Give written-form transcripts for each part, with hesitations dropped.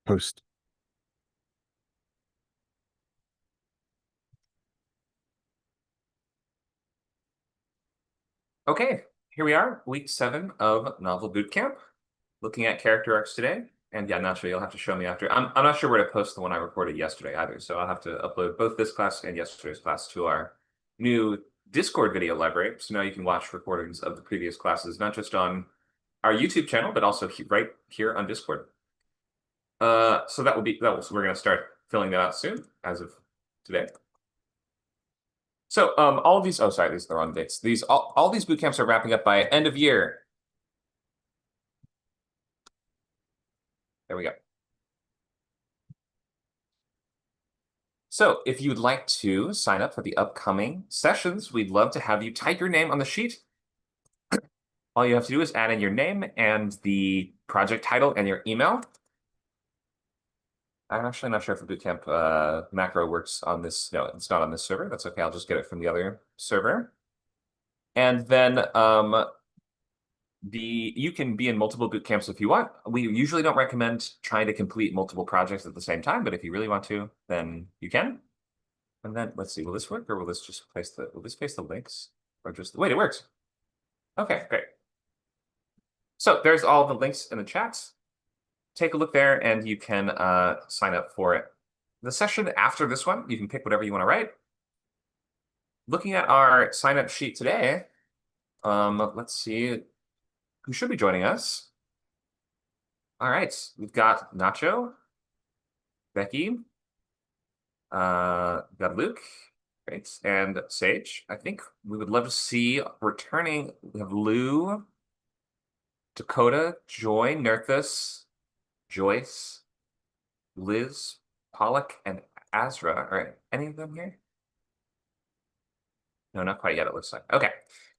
post. Okay, here we are, week 7 of Novel Bootcamp, looking at character arcs today. And yeah, naturally, you'll have to show me after. I'm not sure where to post the one I recorded yesterday either, so I'll have to upload both this class and yesterday's class to our new Discord video library. So now you can watch recordings of the previous classes, not just on our YouTube channel, but also right here on Discord. So we're going to start filling that out soon, as of today. So all of these, oh, sorry, these are the wrong dates. All these boot camps are wrapping up by end of year. There we go. So if you'd like to sign up for the upcoming sessions, we'd love to have you type your name on the sheet. All you have to do is add in your name and the project title and your email. I'm actually not sure if the bootcamp macro works on this. No, it's not on this server. That's okay. I'll just get it from the other server. And then you can be in multiple boot camps if you want. We usually don't recommend trying to complete multiple projects at the same time, but if you really want to, then you can. And then let's see, will this work or will this just paste the links? Or just wait, it works. Okay, great. So there's all the links in the chat. Take a look there and you can sign up for it. The session after this one, you can pick whatever you want to write. Looking at our sign up sheet today, let's see who should be joining us. All right, we've got Nacho, Becky, got Luke, great, and Sage. I think we would love to see returning. We have Lou, Dakota, Joy, Nerthus, Joyce, Liz, Pollock, and Azra. Are any of them here? No, not quite yet, it looks like. Okay.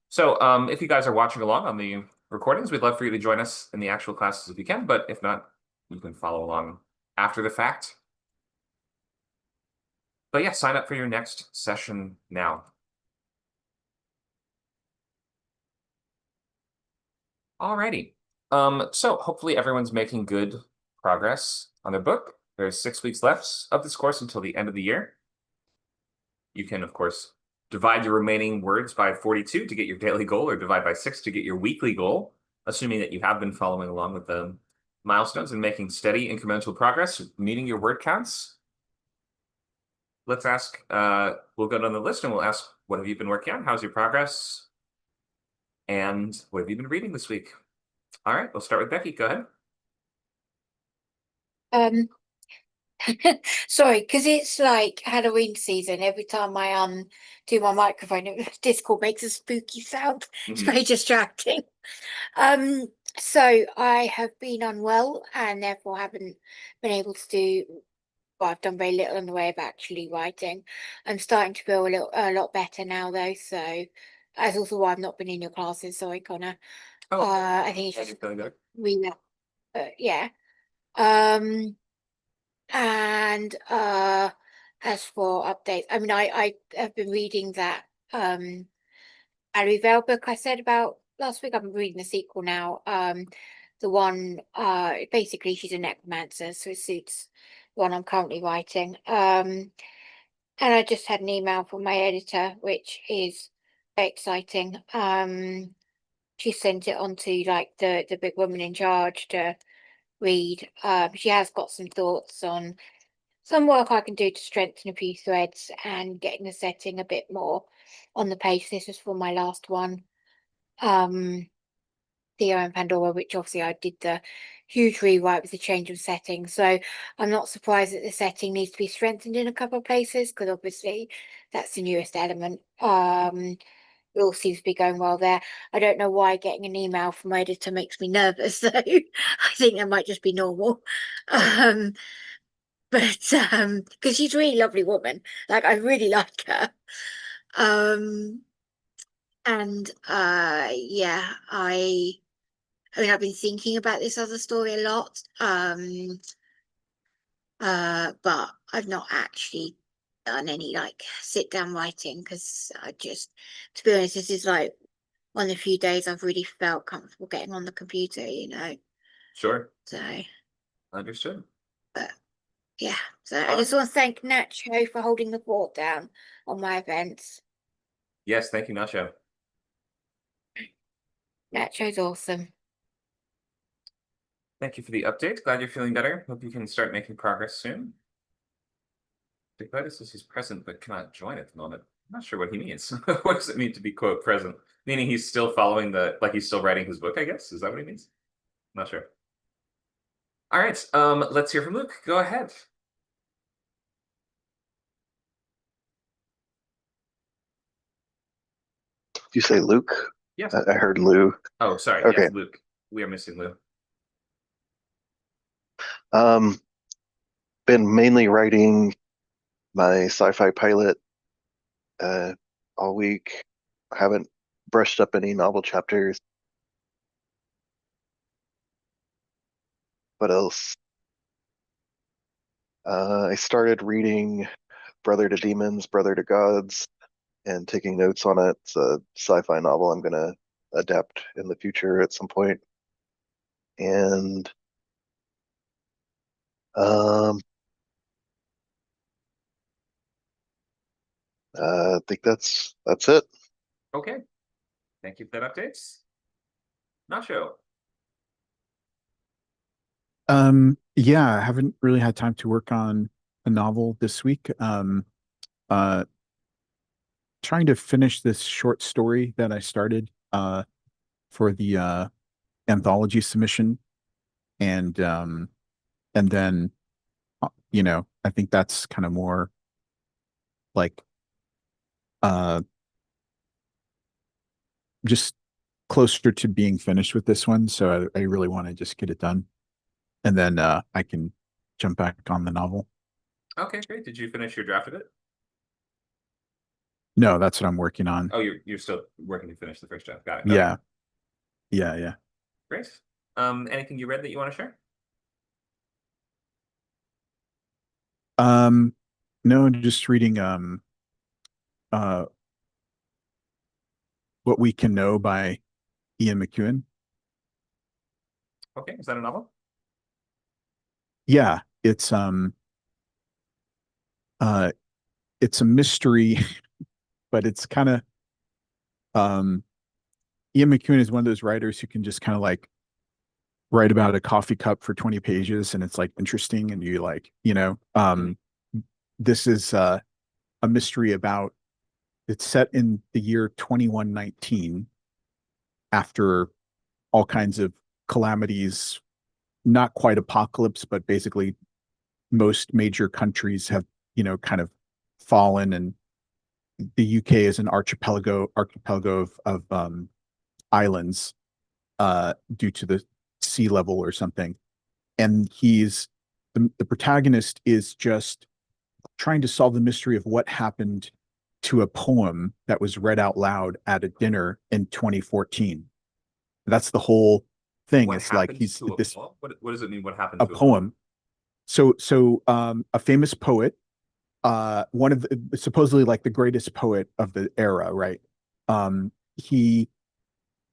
So if you guys are watching along on the recordings, we'd love for you to join us in the actual classes if you can, but if not, you can follow along after the fact. But yeah, sign up for your next session now. Alrighty. So hopefully everyone's making good progress on their book. There's 6 weeks left of this course until the end of the year. You can, of course, divide your remaining words by 42 to get your daily goal, or divide by 6 to get your weekly goal, assuming that you have been following along with the milestones and making steady incremental progress, meeting your word counts. Let's ask, we'll go down the list and we'll ask, what have you been working on? How's your progress? And what have you been reading this week? All right, we'll start with Becky. Go ahead. Sorry, because it's like Halloween season. Every time I do my microphone, Discord makes a spooky sound. It's very distracting. Um, so I have been unwell and therefore haven't been able to do. Well, I've done very little in the way of actually writing. I'm starting to feel a lot better now, though. So that's also why I've not been in your classes. So I kind of, I think it's just yeah. And as for updates, I mean, I have been reading that Vale book I said about last week. I'm reading the sequel now. The one basically she's a necromancer, so it suits the one I'm currently writing. And I just had an email from my editor, which is very exciting. She sent it on to like the big woman in charge to read. She has got some thoughts on some work I can do to strengthen a few threads and getting the setting a bit more on the page. This was for my last one, Theo and Pandora, which obviously I did the huge rewrite with the change of setting. So I'm not surprised that the setting needs to be strengthened in a couple of places, because obviously that's the newest element. It all seems to be going well there. I don't know why getting an email from my editor makes me nervous, though. I think that might just be normal. But because she's a really lovely woman, like I really like her. And yeah, I mean I've been thinking about this other story a lot. But I've not actually done any like sit down writing, because I just, to be honest, this is like one of the few days I've really felt comfortable getting on the computer, Sure. So Understood. But yeah, so I just want to thank Nacho for holding the fort down on my events. Yes, thank you, Nacho. Nacho's awesome. Thank you for the update. Glad you're feeling better. Hope you can start making progress soon. Devitis says he's present but cannot join at the moment. I'm not sure what he means. What does it mean to be quote present? Meaning he's still following like he's still writing his book, I guess. Is that what he means? Not sure. All right, let's hear from Luke. Go ahead. You say Luke? Yes. I heard Lou. Oh, sorry. Okay. Yes, Luke. We are missing Lou. Um, been mainly writing my sci-fi pilot uh all week. I haven't brushed up any novel chapters. What else? I started reading Brother to Demons, Brother to Gods, and taking notes on it. It's a sci-fi novel I'm gonna adapt in the future at some point. And um, I think that's it. Okay. Thank you for that update. Nacho. Yeah, I haven't really had time to work on a novel this week. Uh, trying to finish this short story that I started for the anthology submission, and then I think that's kind of more like uh just closer to being finished with this one. So I really want to just get it done, and then I can jump back on the novel. Okay, great. Did you finish your draft of it? No, that's what I'm working on. Oh, you're still working to finish the first draft. Got it. Okay. Yeah, yeah. Great. Anything you read that you want to share? No, just reading uh What We Can Know by Ian McEwan. Okay, is that a novel? Yeah, uh it's a mystery, but it's kind of Ian McEwan is one of those writers who can just kind of like write about a coffee cup for 20 pages and it's like interesting and you like, this is a mystery about it's set in the year 2119 after all kinds of calamities, not quite apocalypse, but basically most major countries have, kind of fallen, and the UK is an archipelago of islands due to the sea level or something. And the protagonist is just trying to solve the mystery of what happened to a poem that was read out loud at a dinner in 2014. That's the whole thing. What It's like happened he's to a this poem? What does it mean? What happened a to a poem? poem. So a famous poet, one of the supposedly like the greatest poet of the era, right? He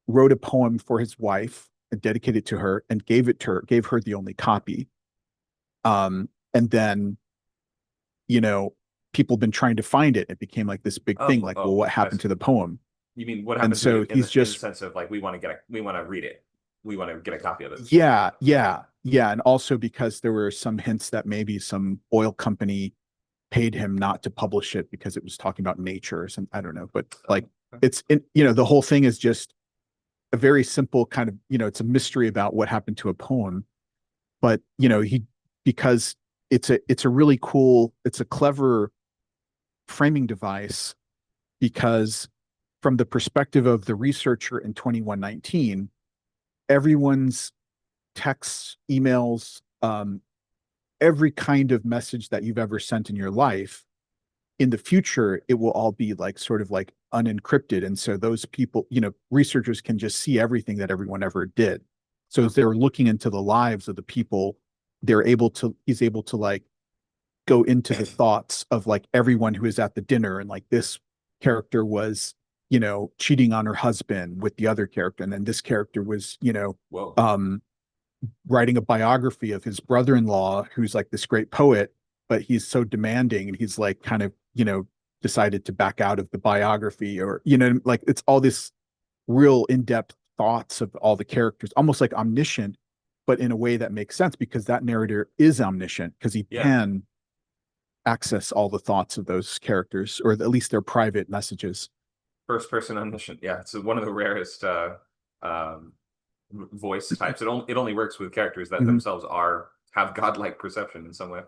wrote a poem for his wife, dedicated to her, and gave her the only copy. And then, you know, people have been trying to find it. It became like this big thing, like, well, what I happened see. to the poem? You mean what And happened to so it in he's the just, sense of like we want to read it. We want to get a copy of it. yeah. And also because there were some hints that maybe some oil company paid him not to publish it because it was talking about nature or something. I don't know, but like Okay. the whole thing is just a very simple kind of, it's a mystery about what happened to a poem. But, because it's a really cool, it's a clever framing device because from the perspective of the researcher in 2119, everyone's texts, emails, every kind of message that you've ever sent in your life, in the future, it will all be like sort of like unencrypted. And so those people, researchers can just see everything that everyone ever did. So as they're looking into the lives of the people, he's able to like go into the thoughts of like everyone who is at the dinner, and like this character was, cheating on her husband with the other character. And then this character was, Whoa. writing a biography of his brother-in-law, who's like this great poet, but he's so demanding, and he's like kind of, decided to back out of the biography, or, like it's all this real in-depth thoughts of all the characters, almost like omniscient, but in a way that makes sense because that narrator is omniscient because he can access all the thoughts of those characters, or at least their private messages. First person omniscient. Yeah, it's one of the rarest voice types. It only works with characters that themselves have godlike perception in some way.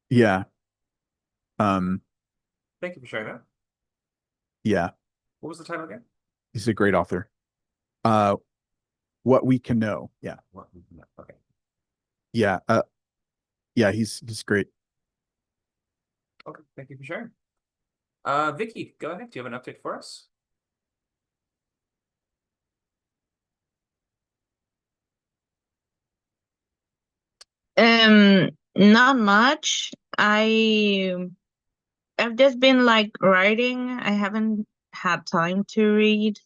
Yeah. Thank you for sharing that. Yeah. What was the title again? He's a great author. What We Can Know. Yeah. Okay. Yeah. Yeah, he's great. Okay, thank you for sharing. Vicky, go ahead. Do you have an update for us? Not much. I've just been like writing. I haven't had time to read,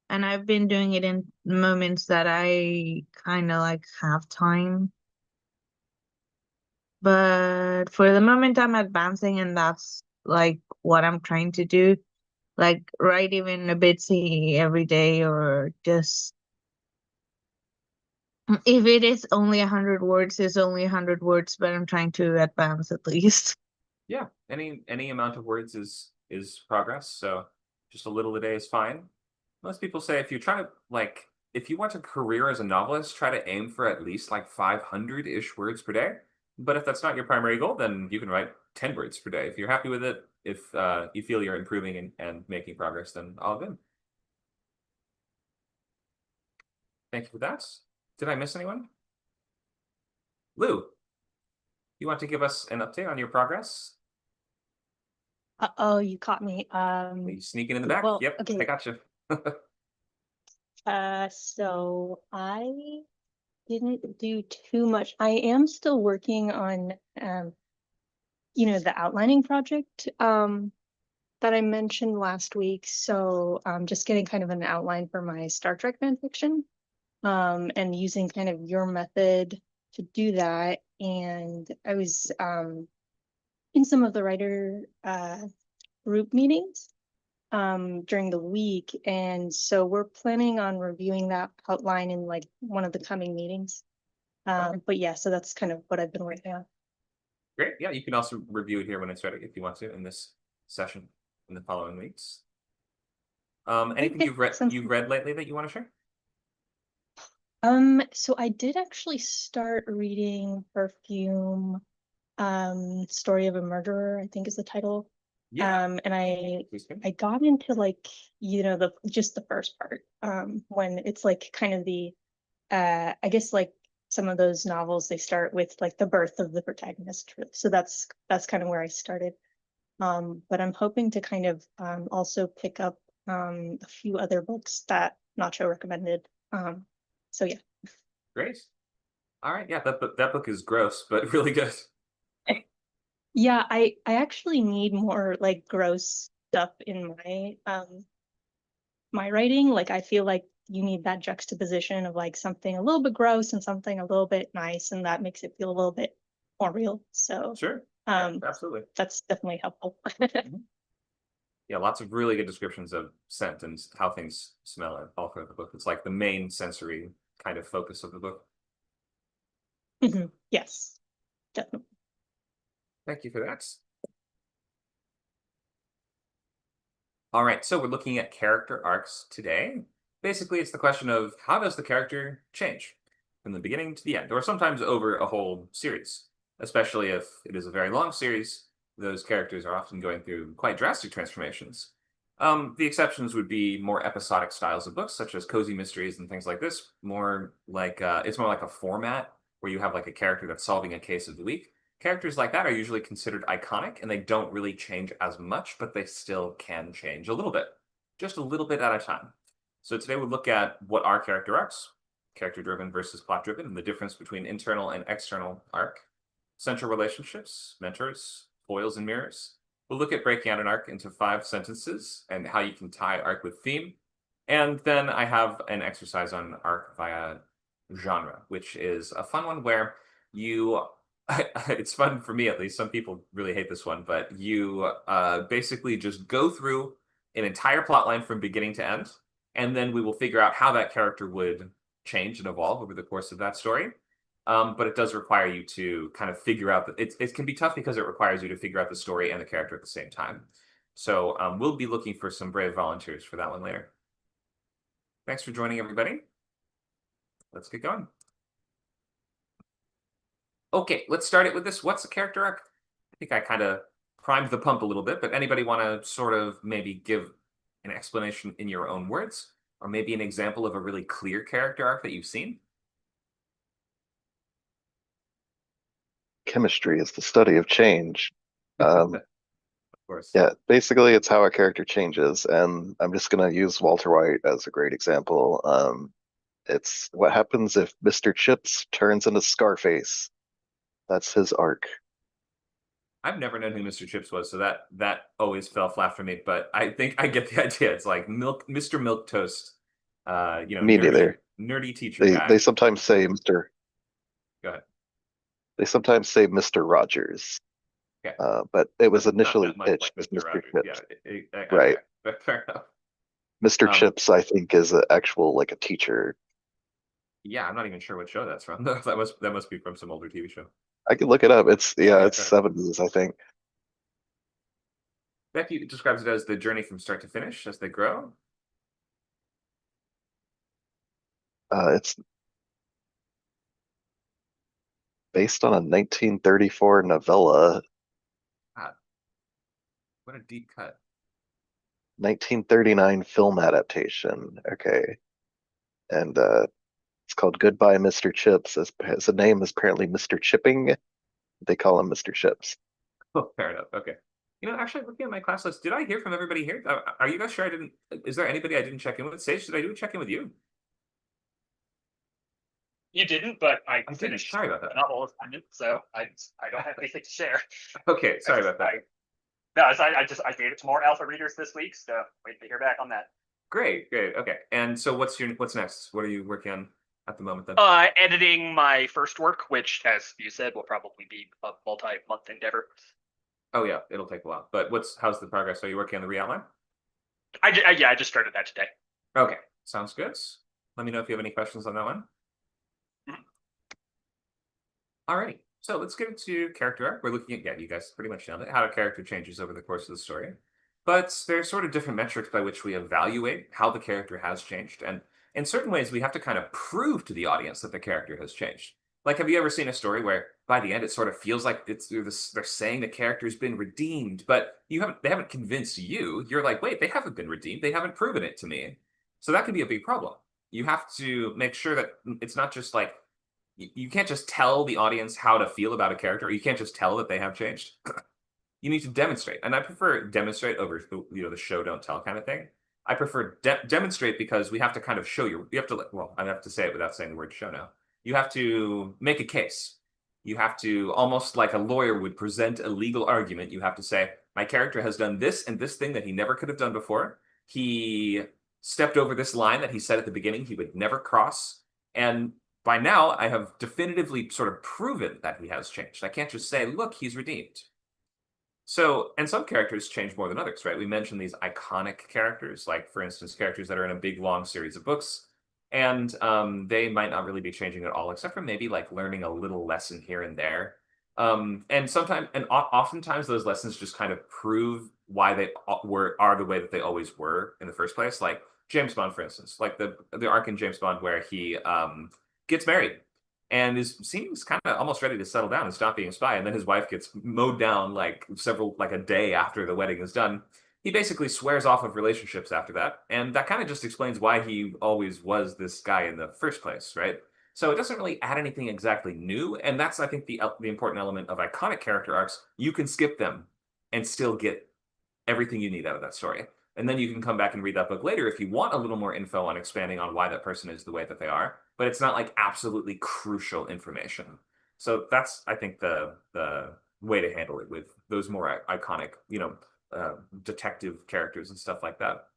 and I've been doing it in moments that I kind of like have time. But for the moment, I'm advancing, and that's like what I'm trying to do. Like write even a bit every day, or just if it is only 100 words, it's only 100 words, but I'm trying to advance at least. Yeah, any amount of words is progress. So just a little a day is fine. Most people say if you try to if you want a career as a novelist, try to aim for at least like 500-ish words per day. But if that's not your primary goal, then you can write 10 words per day. If you're happy with it, if you feel you're improving and making progress, then all good. Thank you for that. Did I miss anyone? Lou, you want to give us an update on your progress? Uh-oh, you caught me. Are you sneaking in the back? Well, Yep, okay. I got you. So I didn't do too much. I am still working on, the outlining project, that I mentioned last week. So just getting kind of an outline for my Star Trek fan fiction, and using kind of your method to do that. And I was in some of the writer group meetings during the week, and so we're planning on reviewing that outline in like one of the coming meetings. But yeah, so that's kind of what I've been working on. Great. Yeah, you can also review it here when it's ready if you want to in this session in the following weeks. Anything Okay, you've read lately that you want to share? So I did actually start reading Perfume, Story of a Murderer, I think is the title. Yeah. And I got into like, just the first part, when it's like kind of the I guess like some of those novels, they start with like the birth of the protagonist. So that's kind of where I started. But I'm hoping to kind of also pick up a few other books that Nacho recommended. So yeah. Great. All right. Yeah, that book is gross, but really good. Yeah, I actually need more like gross stuff in my writing. Like I feel like you need that juxtaposition of like something a little bit gross and something a little bit nice, and that makes it feel a little bit more real. So Sure. Yeah, absolutely. that's definitely helpful. Yeah, lots of really good descriptions of scent and how things smell all throughout the book. It's like the main sensory kind of focus of the book. Yes, definitely. Thank you for that. All right, so we're looking at character arcs today. Basically, it's the question of how does the character change from the beginning to the end, or sometimes over a whole series, especially if it is a very long series. Those characters are often going through quite drastic transformations. The exceptions would be more episodic styles of books, such as cozy mysteries and things like this. More like it's more like a format where you have like a character that's solving a case of the week. Characters like that are usually considered iconic, and they don't really change as much, but they still can change a little bit, just a little bit at a time. So today we'll look at what are character arcs, character-driven versus plot-driven, and the difference between internal and external arc, central relationships, mentors, foils and mirrors. We'll look at breaking out an arc into 5 sentences and how you can tie arc with theme. And then I have an exercise on arc via genre, which is a fun one where you it's fun for me at least. Some people really hate this one, but you basically just go through an entire plot line from beginning to end, and then we will figure out how that character would change and evolve over the course of that story. But it does require you to kind of figure out that it can be tough because it requires you to figure out the story and the character at the same time. So we'll be looking for some brave volunteers for that one later. Thanks for joining, everybody. Let's get going. Okay, let's start it with this. What's a character arc? I think I kind of primed the pump a little bit, but anybody want to sort of maybe give an explanation in your own words? Or maybe an example of a really clear character arc that you've seen? Chemistry is the study of change. Of course. Yeah, basically it's how a character changes, and I'm just gonna use Walter White as a great example. It's what happens if Mr. Chips turns into Scarface. That's his arc. I've never known who Mr. Chips was, so that always fell flat for me. But I think I get the idea. It's like Mr. Milquetoast, Me neither. nerdy teacher guy. They sometimes say Mr. Go ahead. They sometimes say Mr. Rogers. Okay. But it was Not initially that much pitched like as Mr. Rogers. Chips. Yeah, Right. Okay, fair enough. Mr. Chips, I think, is an actual like a teacher. Yeah, I'm not even sure what show that's from. That must be from some older TV show. I can look it up. It's Yeah, it's okay. 70s, I think. Becky describes it as the journey from start to finish as they grow. It's based on a 1934 novella, God, what a deep cut. 1939 film adaptation. Okay. And it's called Goodbye, Mr. Chips. His name is apparently Mr. Chipping. They call him Mr. Chips. Oh, fair enough. Okay. Actually, looking at my class list, did I hear from everybody here? Are you guys sure I didn't? Is there anybody I didn't check in with? Sage, did I do a check in with you? You didn't, but I didn't. finished Sorry about that. the novel assignment, so I don't have anything to share. Okay, sorry about that. I gave it to more alpha readers this week, so wait to hear back on that. Great. Okay. And so what's next? What are you working on at the moment then? Editing my first work, which, as you said, will probably be a multi-month endeavor. Oh yeah, it'll take a while. But how's the progress? Are you working on the re-outline? I just started that today. Okay, sounds good. Let me know if you have any questions on that one. Alrighty, so let's get into character arc. We're looking at, you guys pretty much nailed it, how a character changes over the course of the story. But there's sort of different metrics by which we evaluate how the character has changed. And in certain ways, we have to kind of prove to the audience that the character has changed. Like, have you ever seen a story where by the end it sort of feels like they're saying the character's been redeemed, but they haven't convinced you. You're like, wait, they haven't been redeemed. They haven't proven it to me. So that can be a big problem. You have to make sure that it's not just like, you can't just tell the audience how to feel about a character, or you can't just tell that they have changed. You need to demonstrate. And I prefer demonstrate over the show don't tell kind of thing. I prefer demonstrate because we have to kind of show you have to, well, I have to say it without saying the word show now. You have to make a case. You have to, almost like a lawyer would present a legal argument, you have to say, my character has done this and this thing that he never could have done before. He stepped over this line that he said at the beginning he would never cross. And by now, I have definitively sort of proven that he has changed. I can't just say, look, he's redeemed. So, and some characters change more than others, right? We mentioned these iconic characters, like, for instance, characters that are in a big, long series of books. And they might not really be changing at all, except for maybe like learning a little lesson here and there. And oftentimes those lessons just kind of prove why they are the way that they always were in the first place. Like James Bond, for instance, like the arc in James Bond where he gets married and seems kind of almost ready to settle down and stop being a spy, and then his wife gets mowed down like a day after the wedding is done. He basically swears off of relationships after that, and that kind of just explains why he always was this guy in the first place, right? So it doesn't really add anything exactly new, and that's, I think, the important element of iconic character arcs. You can skip them and still get everything you need out of that story. And then you can come back and read that book later if you want a little more info on expanding on why that person is the way that they are, but it's not like absolutely crucial information. So that's, I think, the way to handle it with those more iconic, detective characters and stuff like that.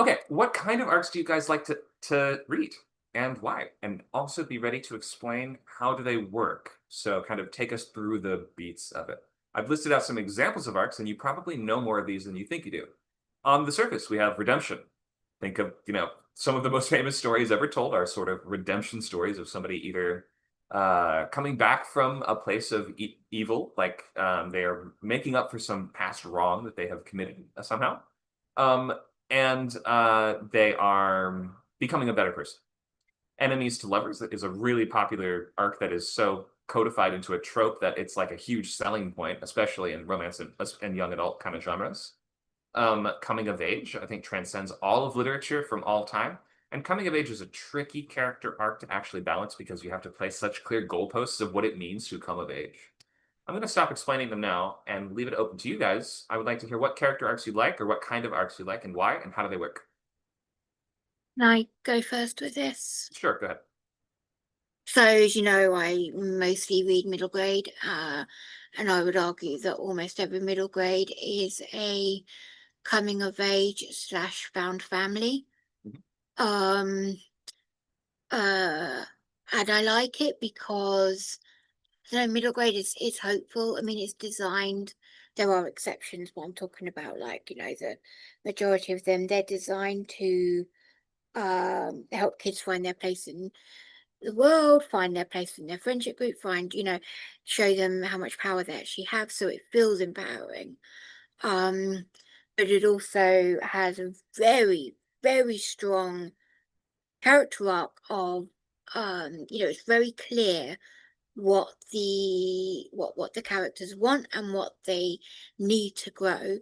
Okay, what kind of arcs do you guys like to read? and why, and also be ready to explain how do they work. So kind of take us through the beats of it. I've listed out some examples of arcs, and you probably know more of these than you think you do. On the surface, we have redemption. Think of, some of the most famous stories ever told are sort of redemption stories of somebody either coming back from a place of evil, like they are making up for some past wrong that they have committed somehow, um, and they are becoming a better person. Enemies to lovers is a really popular arc that is so codified into a trope that it's like a huge selling point, especially in romance and young adult kind of genres. Coming of age, I think, transcends all of literature from all time. And coming of age is a tricky character arc to actually balance because you have to place such clear goalposts of what it means to come of age. I'm going to stop explaining them now and leave it open to you guys. I would like to hear what character arcs you like, or what kind of arcs you like, and why, and how do they work. Can I go first with this? Sure, go ahead. So, as you know, I mostly read middle grade, and I would argue that almost every middle grade is a coming of age / found family. And I like it because middle grade is hopeful. I mean, it's designed. There are exceptions, but I'm talking about, like, the majority of them. They're designed to help kids find their place in the world, find their place in their friendship group, show them how much power they actually have, so it feels empowering. But it also has a very, very strong character arc of, it's very clear what the characters want and what they need to grow.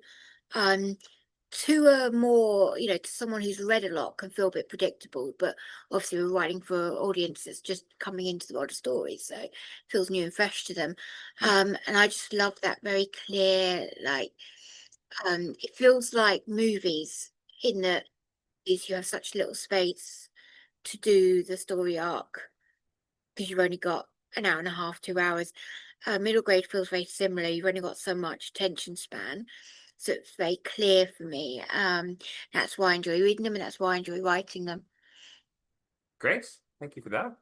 To a more, to someone who's read a lot, can feel a bit predictable, but obviously we're writing for an audience that's just coming into the world of stories, so it feels new and fresh to them. And I just love that very clear, like, it feels like movies in that is you have such little space to do the story arc because you've only got an hour and a half, 2 hours. Middle grade feels very similar. You've only got so much attention span, so it's very clear for me. That's why I enjoy reading them, and that's why I enjoy writing them. Great, thank you for that.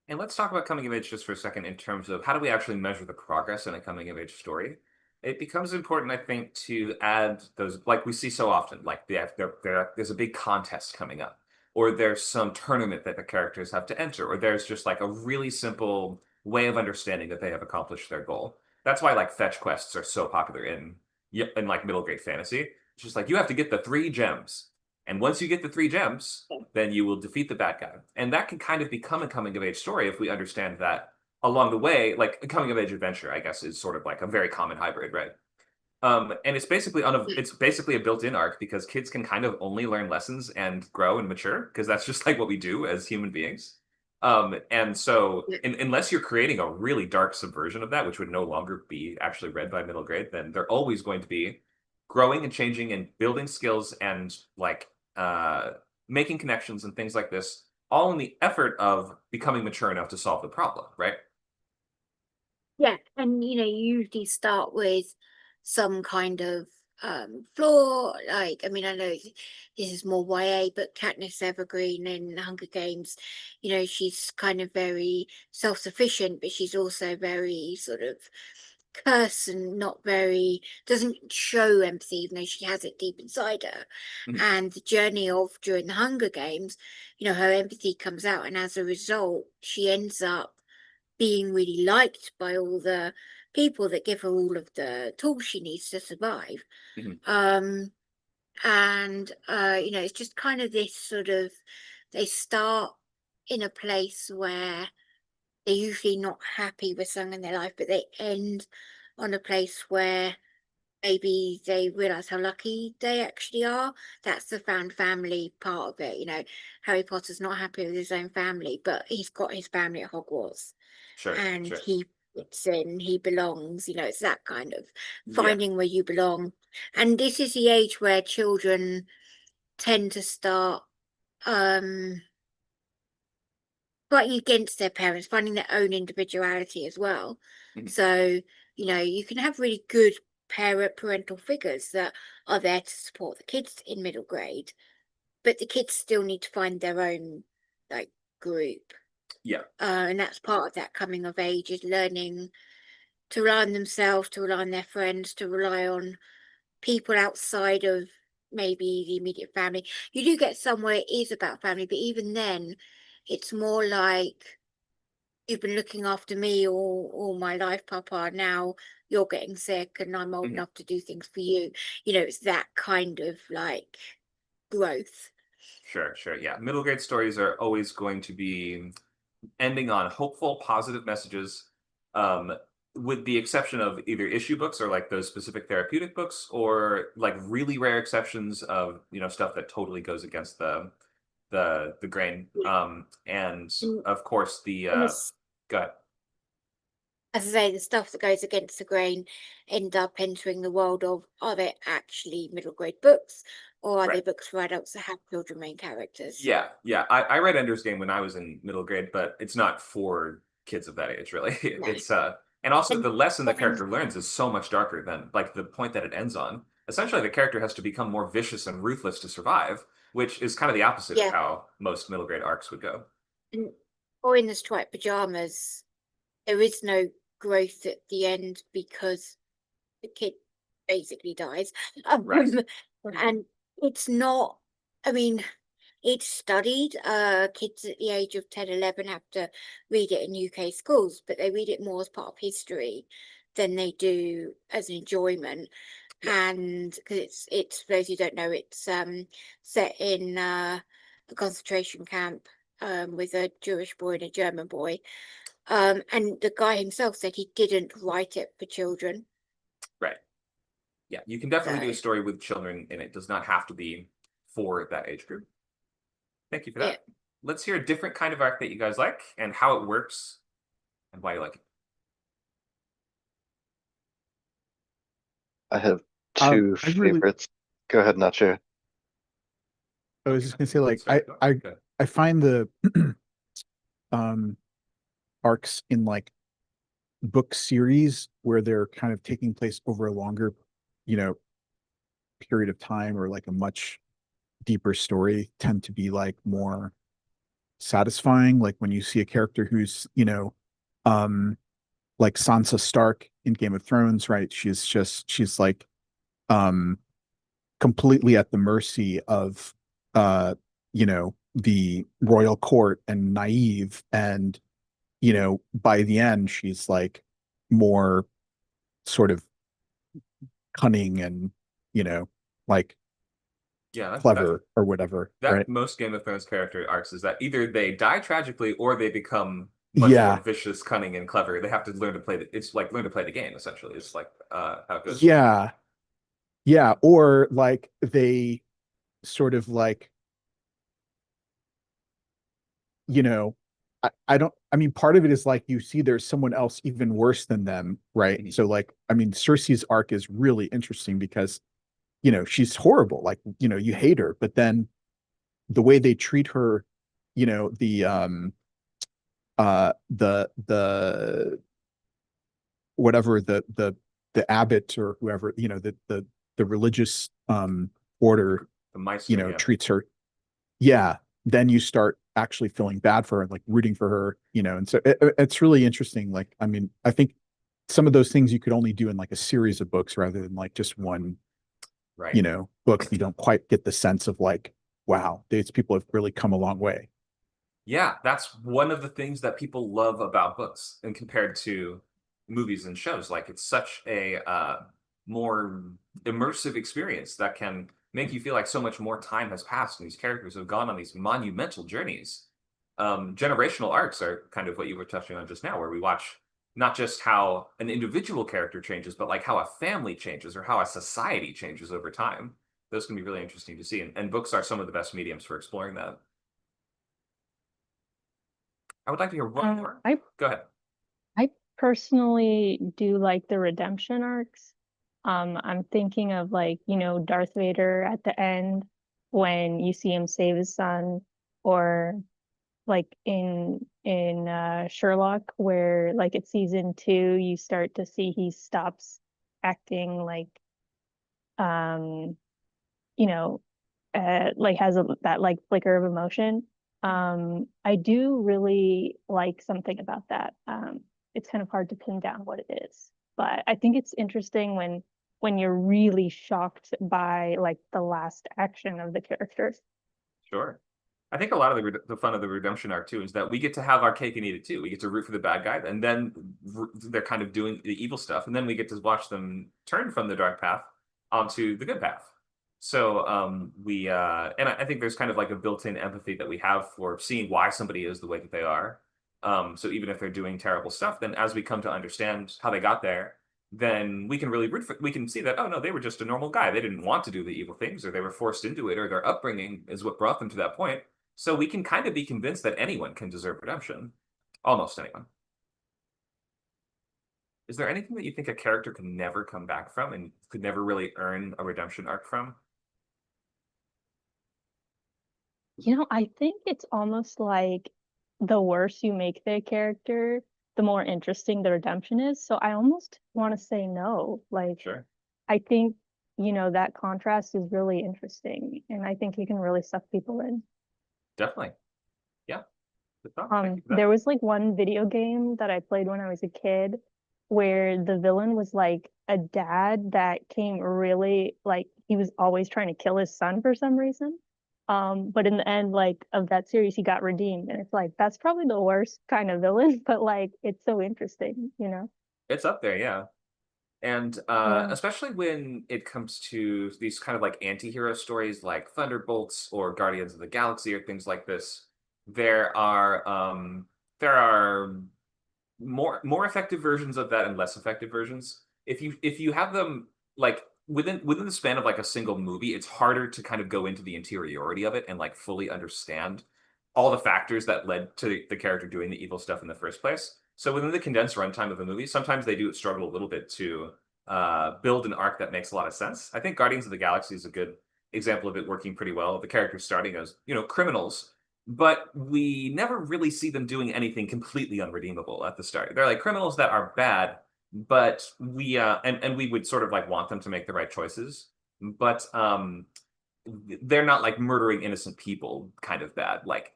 And let's talk about coming of age just for a second in terms of how do we actually measure the progress in a coming of age story. It becomes important, I think, to add those, like we see so often, like there's a big contest coming up, or there's some tournament that the characters have to enter, or there's just like a really simple way of understanding that they have accomplished their goal. That's why like fetch quests are so popular in like middle grade fantasy. It's just like you have to get the 3 gems. And once you get the 3 gems, then you will defeat the bad guy. And that can kind of become a coming of age story if we understand that along the way, like a coming of age adventure, I guess, is sort of like a very common hybrid, right? And it's basically a built-in arc because kids can kind of only learn lessons and grow and mature because that's just like what we do as human beings. And so unless you're creating a really dark subversion of that, which would no longer be actually read by middle grade, then they're always going to be growing and changing and building skills and like making connections and things like this, all in the effort of becoming mature enough to solve the problem, right? Yeah, and you usually start with some kind of flaw. Like, I mean, I know this is more YA, but Katniss Evergreen in Hunger Games, she's kind of very self-sufficient, but she's also very sort of curse and not very, doesn't show empathy, even though she has it deep inside her. And the journey of during the Hunger Games, her empathy comes out, and as a result, she ends up being really liked by all the people that give her all of the tools she needs to survive. And it's just kind of this sort of, they start in a place where they're usually not happy with something in their life, but they end on a place where maybe they realize how lucky they actually are. That's the found family part of it. Harry Potter's not happy with his own family, but he's got his family at Hogwarts. Sure. He fits in, he belongs. It's that kind of finding where you belong. And this is the age where children tend to start fighting against their parents, finding their own individuality as well. So, you can have really good parental figures that are there to support the kids in middle grade, but the kids still need to find their own, like, group. Yeah. And that's part of that coming of age, is learning to rely on themselves, to rely on their friends, to rely on people outside of maybe the immediate family. You do get somewhere it is about family, but even then, it's more like, you've been looking after me all my life, Papa. Now you're getting sick, and I'm old Mhm. enough to do things for you. You know, it's that kind of like growth. Sure, sure. Yeah. Middle grade stories are always going to be ending on hopeful, positive messages, um, with the exception of either issue books or like those specific therapeutic books, or like really rare exceptions of, you know, stuff that totally goes against the grain. And Mm. of course the And it's, go ahead. as I say, the stuff that goes against the grain end up entering the world of, are they actually middle grade books, or are they Right. books for adults that have children main characters? Yeah, yeah. I read Ender's Game when I was in middle grade, but it's not for kids of that age, really. No. It's and also And the lesson the then, character learns is so much darker than like the point that it ends on. Essentially, the character has to become more vicious and ruthless to survive, which is kind of the opposite of yeah, how most middle grade arcs would go. and, or in the striped pajamas, there is no growth at the end because the kid basically dies. Right. And it's not, I mean, it's studied. Kids at the age of 10, 11 have to read it in UK schools, but they read it more as part of history than they do as an enjoyment. And because it's for those who don't know, it's set in a concentration camp, with a Jewish boy and a German boy. And the guy himself said he didn't write it for children. Right. Yeah, you can definitely do a So story with children and it does not have to be for that age group. Thank you for yeah. that. Let's hear a different kind of arc that you guys like and how it works and why you like it. I have Um, two I really, favorites. Go ahead, Nacho. I was just gonna say, like, Sorry, go ahead. I find the um arcs in like book series where they're kind of taking place over a longer, you know, period of time, or like a much deeper story, tend to be like more satisfying. Like when you see a character who's, um like Sansa Stark in Game of Thrones, right? She's like um completely at the mercy of the royal court, and naive, and by the end she's like more sort of cunning, and like Yeah, that's clever or whatever, right? that most Game of Thrones character arcs is that either they die tragically or they become much more Yeah, vicious, cunning, and clever. They have to learn to play it's like learn to play the game, essentially. It's like how it goes. yeah, yeah. Or like they sort of like, you know, I don't, I mean, part of it is like you see there's someone else even worse than them, right? Mhm. So like, I mean, Cersei's arc is really interesting because, she's horrible. Like, you hate her, but then the way they treat her, the whatever, the abbot or whoever, the religious order, The Meister, yeah. treats her, yeah, then you start actually feeling bad for her and like rooting for her, and so it's really interesting. Like, I mean, I think some of those things you could only do in like a series of books rather than like just one, Right. book. You don't quite get the sense of like, wow, these people have really come a long way. Yeah, that's one of the things that people love about books and compared to movies and shows. Like it's such a more immersive experience that can make you feel like so much more time has passed and these characters have gone on these monumental journeys. Generational arcs are kind of what you were touching on just now, where we watch not just how an individual character changes, but like how a family changes or how a society changes over time. Those can be really interesting to see, and books are some of the best mediums for exploring that. I would like to hear one more. I Go ahead. I personally do like the redemption arcs. I'm thinking of like, Darth Vader at the end when you see him save his son, or like in Sherlock, where like at season 2 you start to see he stops acting like um like has that like flicker of emotion. I do really like something about that. It's kind of hard to pin down what it is, but I think it's interesting when you're really shocked by like the last action of the character. Sure. I think a lot of the fun of the redemption arc too is that we get to have our cake and eat it too. We get to root for the bad guy, and then they're kind of doing the evil stuff, and then we get to watch them turn from the dark path onto the good path. So and I think there's kind of like a built-in empathy that we have for seeing why somebody is the way that they are. So even if they're doing terrible stuff, then as we come to understand how they got there, then we can really we can see that, oh no, they were just a normal guy. They didn't want to do the evil things, or they were forced into it, or their upbringing is what brought them to that point. So we can kind of be convinced that anyone can deserve redemption. Almost anyone. Is there anything that you think a character can never come back from and could never really earn a redemption arc from? I think it's almost like the worse you make their character, the more interesting the redemption is. So I almost want to say no. Like, Sure. I think, that contrast is really interesting, and I think you can really suck people in. Definitely. Yeah. Good thought. Thank you for that. There was like one video game that I played when I was a kid where the villain was like a dad that came really like he was always trying to kill his son for some reason. But in the end, like of that series, he got redeemed, and it's like that's probably the worst kind of villain, but like it's so interesting, It's up there, yeah. And Yeah. especially when it comes to these kind of like anti-hero stories like Thunderbolts or Guardians of the Galaxy or things like this, there are more effective versions of that and less effective versions. If you have them like within the span of like a single movie, it's harder to kind of go into the interiority of it and like fully understand all the factors that led to the character doing the evil stuff in the first place. So within the condensed runtime of the movie, sometimes they do struggle a little bit to build an arc that makes a lot of sense. I think Guardians of the Galaxy is a good example of it working pretty well. The characters starting as criminals, but we never really see them doing anything completely unredeemable at the start. They're like criminals that are bad, but we and we would sort of like want them to make the right choices, but they're not like murdering innocent people kind of bad. Like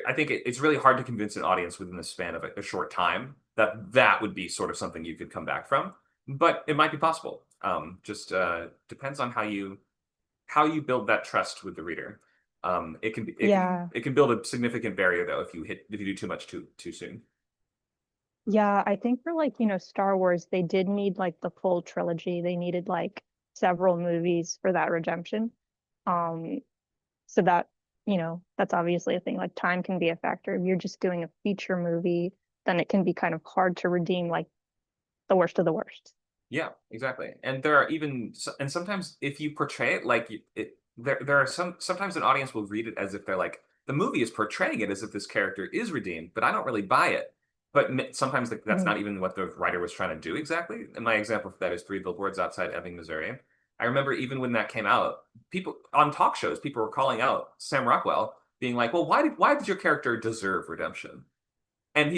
I think it's really hard to convince an audience within the span of a short time that that would be sort of something you could come back from, but it might be possible. Just depends on how you build that trust with the reader. It can build a significant barrier though if you do too much too soon. Yeah, I think for like, Star Wars, they did need like the full trilogy. They needed like several movies for that redemption. So that, that's obviously a thing. Like time can be a factor. If you're just doing a feature movie, then it can be kind of hard to redeem like the worst of the worst. Yeah, exactly. And there are and sometimes if you portray it like there are sometimes an audience will read it as if they're like the movie is portraying it as if this character is redeemed, but I don't really buy it. But sometimes that's not even what the writer was trying to do exactly. And my example for that is Three Billboards Outside Ebbing, Missouri. I remember even when that came out, people on talk shows, people were calling out Sam Rockwell, being like, "Well, why did your character deserve redemption?" And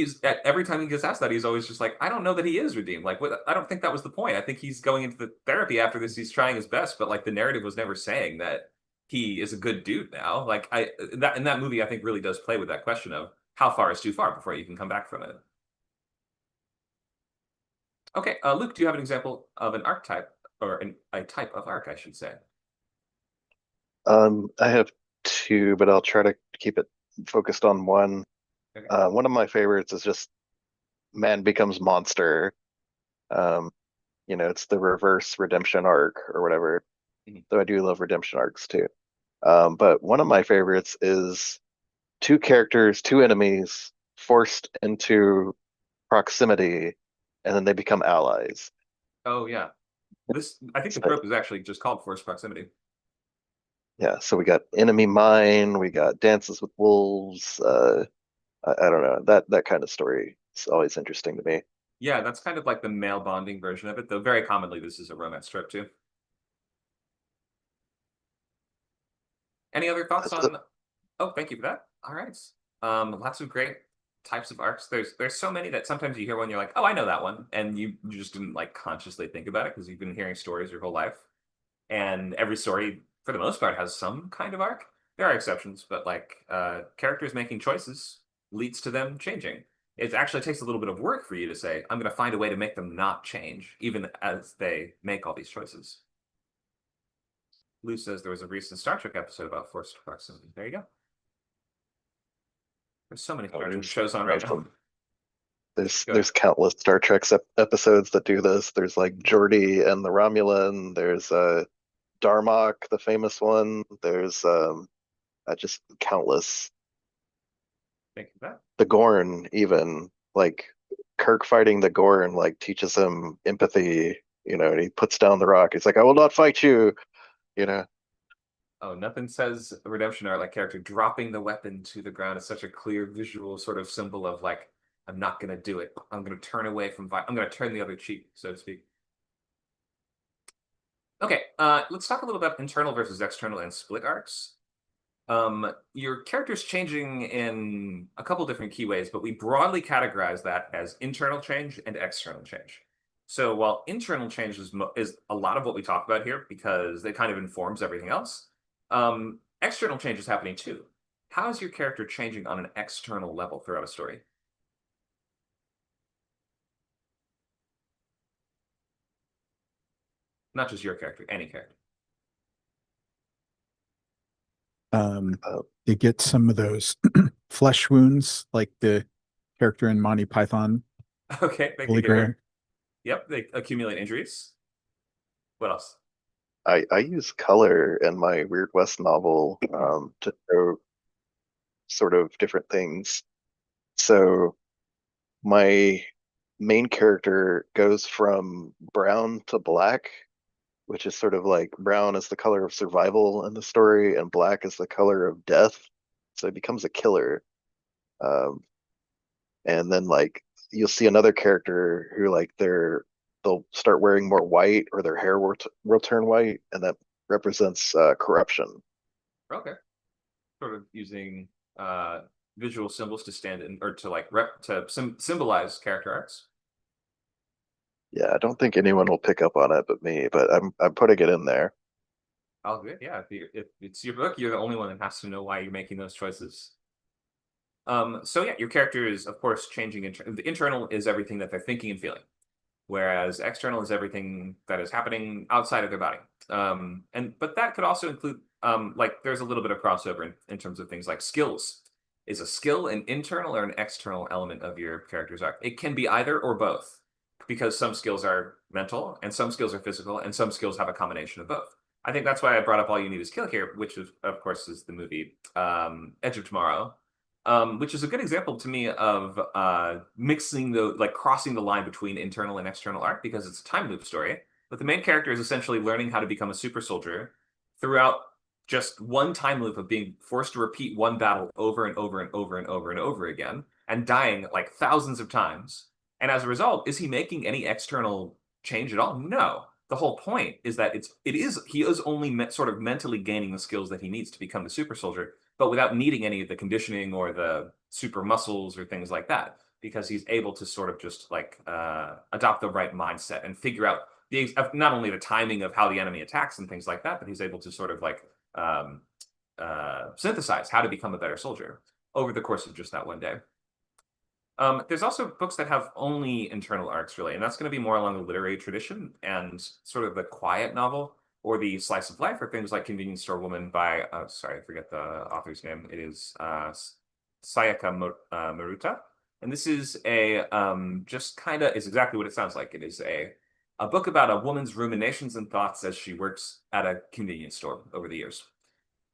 every time he gets asked that, he's always just like, "I don't know that he is redeemed. Like, what? I don't think that was the point. I think he's going into the therapy after this. He's trying his best, but like the narrative was never saying that he is a good dude now. Like that movie, I think really does play with that question of how far is too far before you can come back from it." Okay, Luke, do you have an example of an archetype or a type of arc, I should say? I have two, but I'll try to keep it focused on one. Okay. One of my favorites is just man becomes monster. It's the reverse redemption arc or whatever. Though I do love redemption arcs too. But one of my favorites is two characters, two enemies forced into proximity, and then they become allies. Oh yeah, I think the trope is actually just called forced proximity. Yeah, so we got Enemy Mine, we got Dances with Wolves. I don't know, that kind of story is always interesting to me. Yeah, that's kind of like the male bonding version of it, though very commonly this is a romance trope too. Any other thoughts on? Oh, thank you for that. All right. Lots of great types of arcs. There's so many that sometimes you hear one, you're like, oh, I know that one, and you just didn't like consciously think about it because you've been hearing stories your whole life, and every story for the most part has some kind of arc. There are exceptions, but like characters making choices leads to them changing. It actually takes a little bit of work for you to say, I'm going to find a way to make them not change, even as they make all these choices. Lou says there was a recent Star Trek episode about forced proximity. There you go. There's so many Star Trek shows on right now. There's countless Star Trek episodes that do this. There's like Geordi and the Romulan. There's Darmok, the famous one. There's just countless. Think of that. The Gorn, even like Kirk fighting the Gorn, like teaches him empathy. You know, and he puts down the rock. He's like, "I will not fight you." You know. Oh, nothing says redemption art like character dropping the weapon to the ground is such a clear visual sort of symbol of like, I'm not going to do it. I'm going to turn away from I'm going to turn the other cheek, so to speak. Okay, let's talk a little about internal versus external and split arcs. Your character's changing in a couple different key ways, but we broadly categorize that as internal change and external change. So while internal change is a lot of what we talk about here because it kind of informs everything else, external change is happening too. How is your character changing on an external level throughout a story? Not just your character, any character. They get some of those flesh wounds, like the character in Monty Python. Okay, they Holy Grail. Yep, they accumulate injuries. What else? I use color in my Weird West novel to show sort of different things. So my main character goes from brown to black, which is sort of like brown is the color of survival in the story, and black is the color of death. So he becomes a killer. And then like you'll see another character who like they'll start wearing more white or their hair will turn white, and that represents corruption. Okay. Sort of using visual symbols to stand in or to like symbolize character arcs. Yeah, I don't think anyone will pick up on it but me, but I'm putting it in there. Oh, good. Yeah, if it's your book, you're the only one that has to know why you're making those choices. So yeah, your character is of course changing. The internal is everything that they're thinking and feeling, whereas external is everything that is happening outside of their body. But that could also include like there's a little bit of crossover in terms of things like skills. Is a skill an internal or an external element of your character's arc? It can be either or both, because some skills are mental and some skills are physical and some skills have a combination of both. I think that's why I brought up All You Need Is Kill here, which is, of course, is the movie Edge of Tomorrow, which is a good example to me of mixing crossing the line between internal and external arc, because it's a time loop story. But the main character is essentially learning how to become a super soldier throughout just one time loop of being forced to repeat one battle over and over and over and over and over again and dying like thousands of times. And as a result, is he making any external change at all? No. The whole point is that he is only sort of mentally gaining the skills that he needs to become the super soldier, but without needing any of the conditioning or the super muscles or things like that, because he's able to sort of just like adopt the right mindset and figure out not only the timing of how the enemy attacks and things like that, but he's able to sort of like synthesize how to become a better soldier over the course of just that one day. There's also books that have only internal arcs, really, and that's going to be more along the literary tradition and sort of the quiet novel or the slice of life, or things like Convenience Store Woman by, sorry, I forget the author's name. It is Sayaka Maruta. And this is just kind of is exactly what it sounds like. It is a book about a woman's ruminations and thoughts as she works at a convenience store over the years.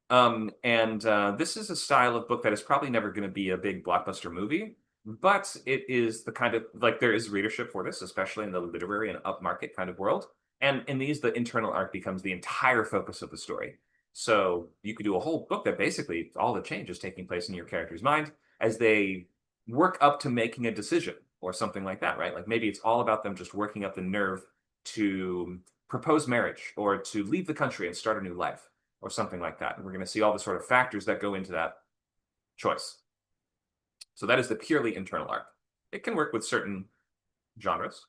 This is a style of book that is probably never going to be a big blockbuster movie, but it is the kind of like there is readership for this, especially in the literary and upmarket kind of world. And in these, the internal arc becomes the entire focus of the story. So you could do a whole book that basically all the change is taking place in your character's mind as they work up to making a decision or something like that, right? Like maybe it's all about them just working up the nerve to propose marriage or to leave the country and start a new life or something like that. And we're going to see all the sort of factors that go into that choice. So that is the purely internal arc. It can work with certain genres.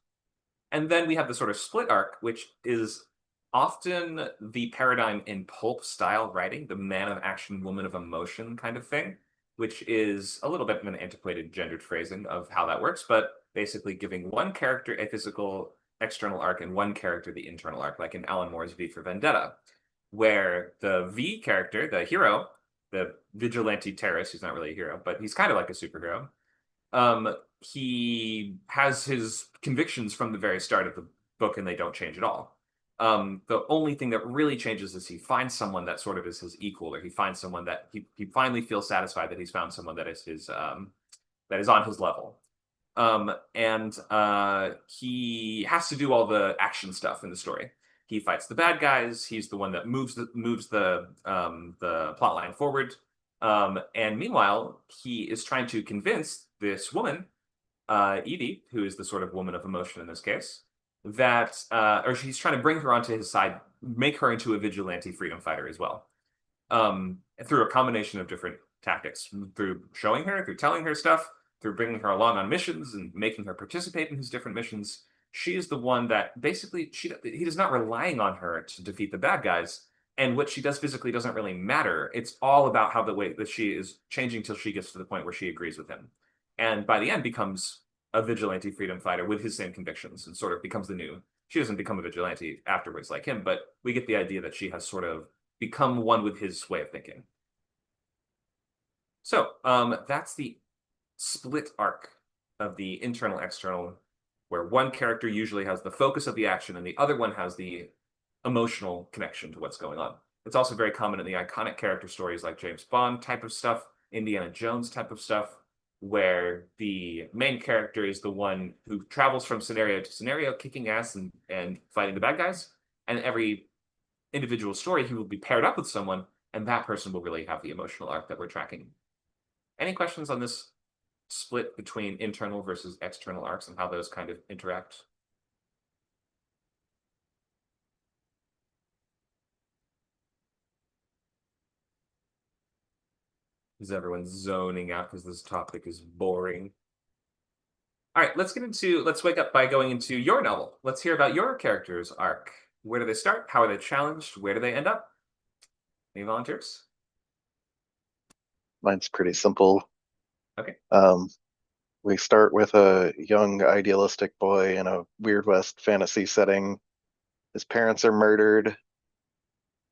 And then we have the sort of split arc, which is often the paradigm in pulp style writing, the man of action, woman of emotion kind of thing, which is a little bit of an antiquated gendered phrasing of how that works, but basically giving one character a physical external arc and one character the internal arc, like in Alan Moore's V for Vendetta, where the V character, the hero, the vigilante terrorist, he's not really a hero, but he's kind of like a superhero. He has his convictions from the very start of the book and they don't change at all. The only thing that really changes is he finds someone that sort of is his equal, or he finds someone that he finally feels satisfied that he's found someone that is his that is on his level. And he has to do all the action stuff in the story. He fights the bad guys. He's the one that moves the plot line forward. And meanwhile, he is trying to convince this woman, Edie, who is the sort of woman of emotion in this case, that or he's trying to bring her onto his side, make her into a vigilante freedom fighter as well, through a combination of different tactics, through showing her, through telling her stuff, through bringing her along on missions and making her participate in his different missions. She is the one that basically he is not relying on her to defeat the bad guys. And what she does physically doesn't really matter. It's all about how the way that she is changing till she gets to the point where she agrees with him. And by the end becomes a vigilante freedom fighter with his same convictions and sort of becomes the new. She doesn't become a vigilante afterwards like him, but we get the idea that she has sort of become one with his way of thinking. So that's the split arc of the internal external, where one character usually has the focus of the action and the other one has the emotional connection to what's going on. It's also very common in the iconic character stories like James Bond type of stuff, Indiana Jones type of stuff, where the main character is the one who travels from scenario to scenario, kicking ass and fighting the bad guys. And every individual story, he will be paired up with someone, and that person will really have the emotional arc that we're tracking. Any questions on this split between internal versus external arcs and how those kind of interact? Is everyone zoning out because this topic is boring? All right, let's wake up by going into your novel. Let's hear about your character's arc. Where do they start? How are they challenged? Where do they end up? Any volunteers? Mine's pretty simple. Okay. We start with a young idealistic boy in a Weird West fantasy setting. His parents are murdered.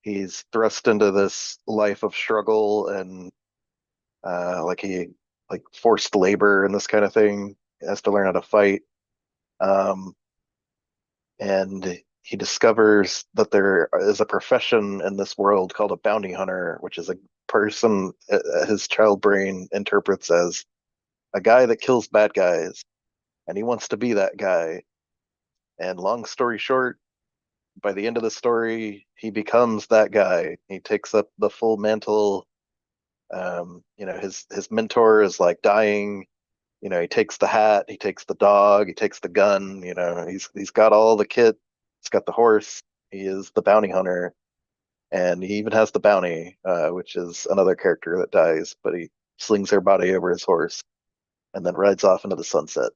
He's thrust into this life of struggle and like forced labor and this kind of thing. He has to learn how to fight. And he discovers that there is a profession in this world called a bounty hunter, which is a person his child brain interprets as a guy that kills bad guys, and he wants to be that guy. And long story short, by the end of the story, he becomes that guy. He takes up the full mantle. His mentor is like dying. He takes the hat, he takes the dog, he takes the gun. He's got all the kit. He's got the horse. He is the bounty hunter, and he even has the bounty, which is another character that dies, but he slings her body over his horse and then rides off into the sunset.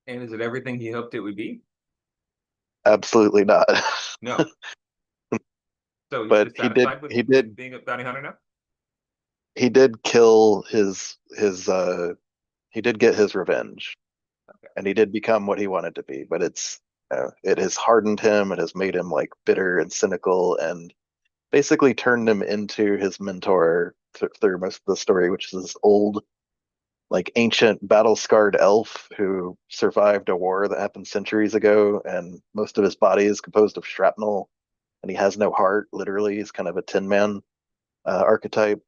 And is it everything he hoped it would be? Absolutely not. No. So But he's satisfied with he did being a bounty hunter now? he did kill his he did get his revenge. Okay. And he did become what he wanted to be, but it has hardened him. It has made him like bitter and cynical, and basically turned him into his mentor through most of the story, which is this old, like ancient battle-scarred elf who survived a war that happened centuries ago, and most of his body is composed of shrapnel, and he has no heart. Literally, he's kind of a Tin Man archetype.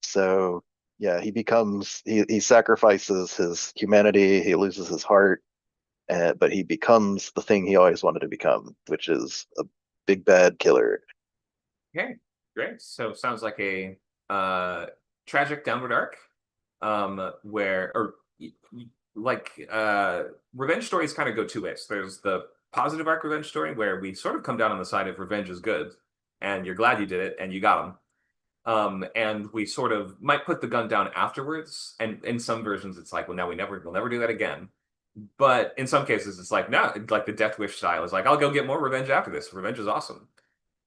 So yeah, he sacrifices his humanity, he loses his heart, but he becomes the thing he always wanted to become, which is a big bad killer. Okay, great. So sounds like a tragic downward arc, revenge stories kind of go two ways. There's the positive arc revenge story where we sort of come down on the side of revenge is good, and you're glad you did it and you got him. And we sort of might put the gun down afterwards, and in some versions it's like, well, now we'll never do that again. But in some cases, it's like, no, like the Death Wish style is like, I'll go get more revenge after this. Revenge is awesome.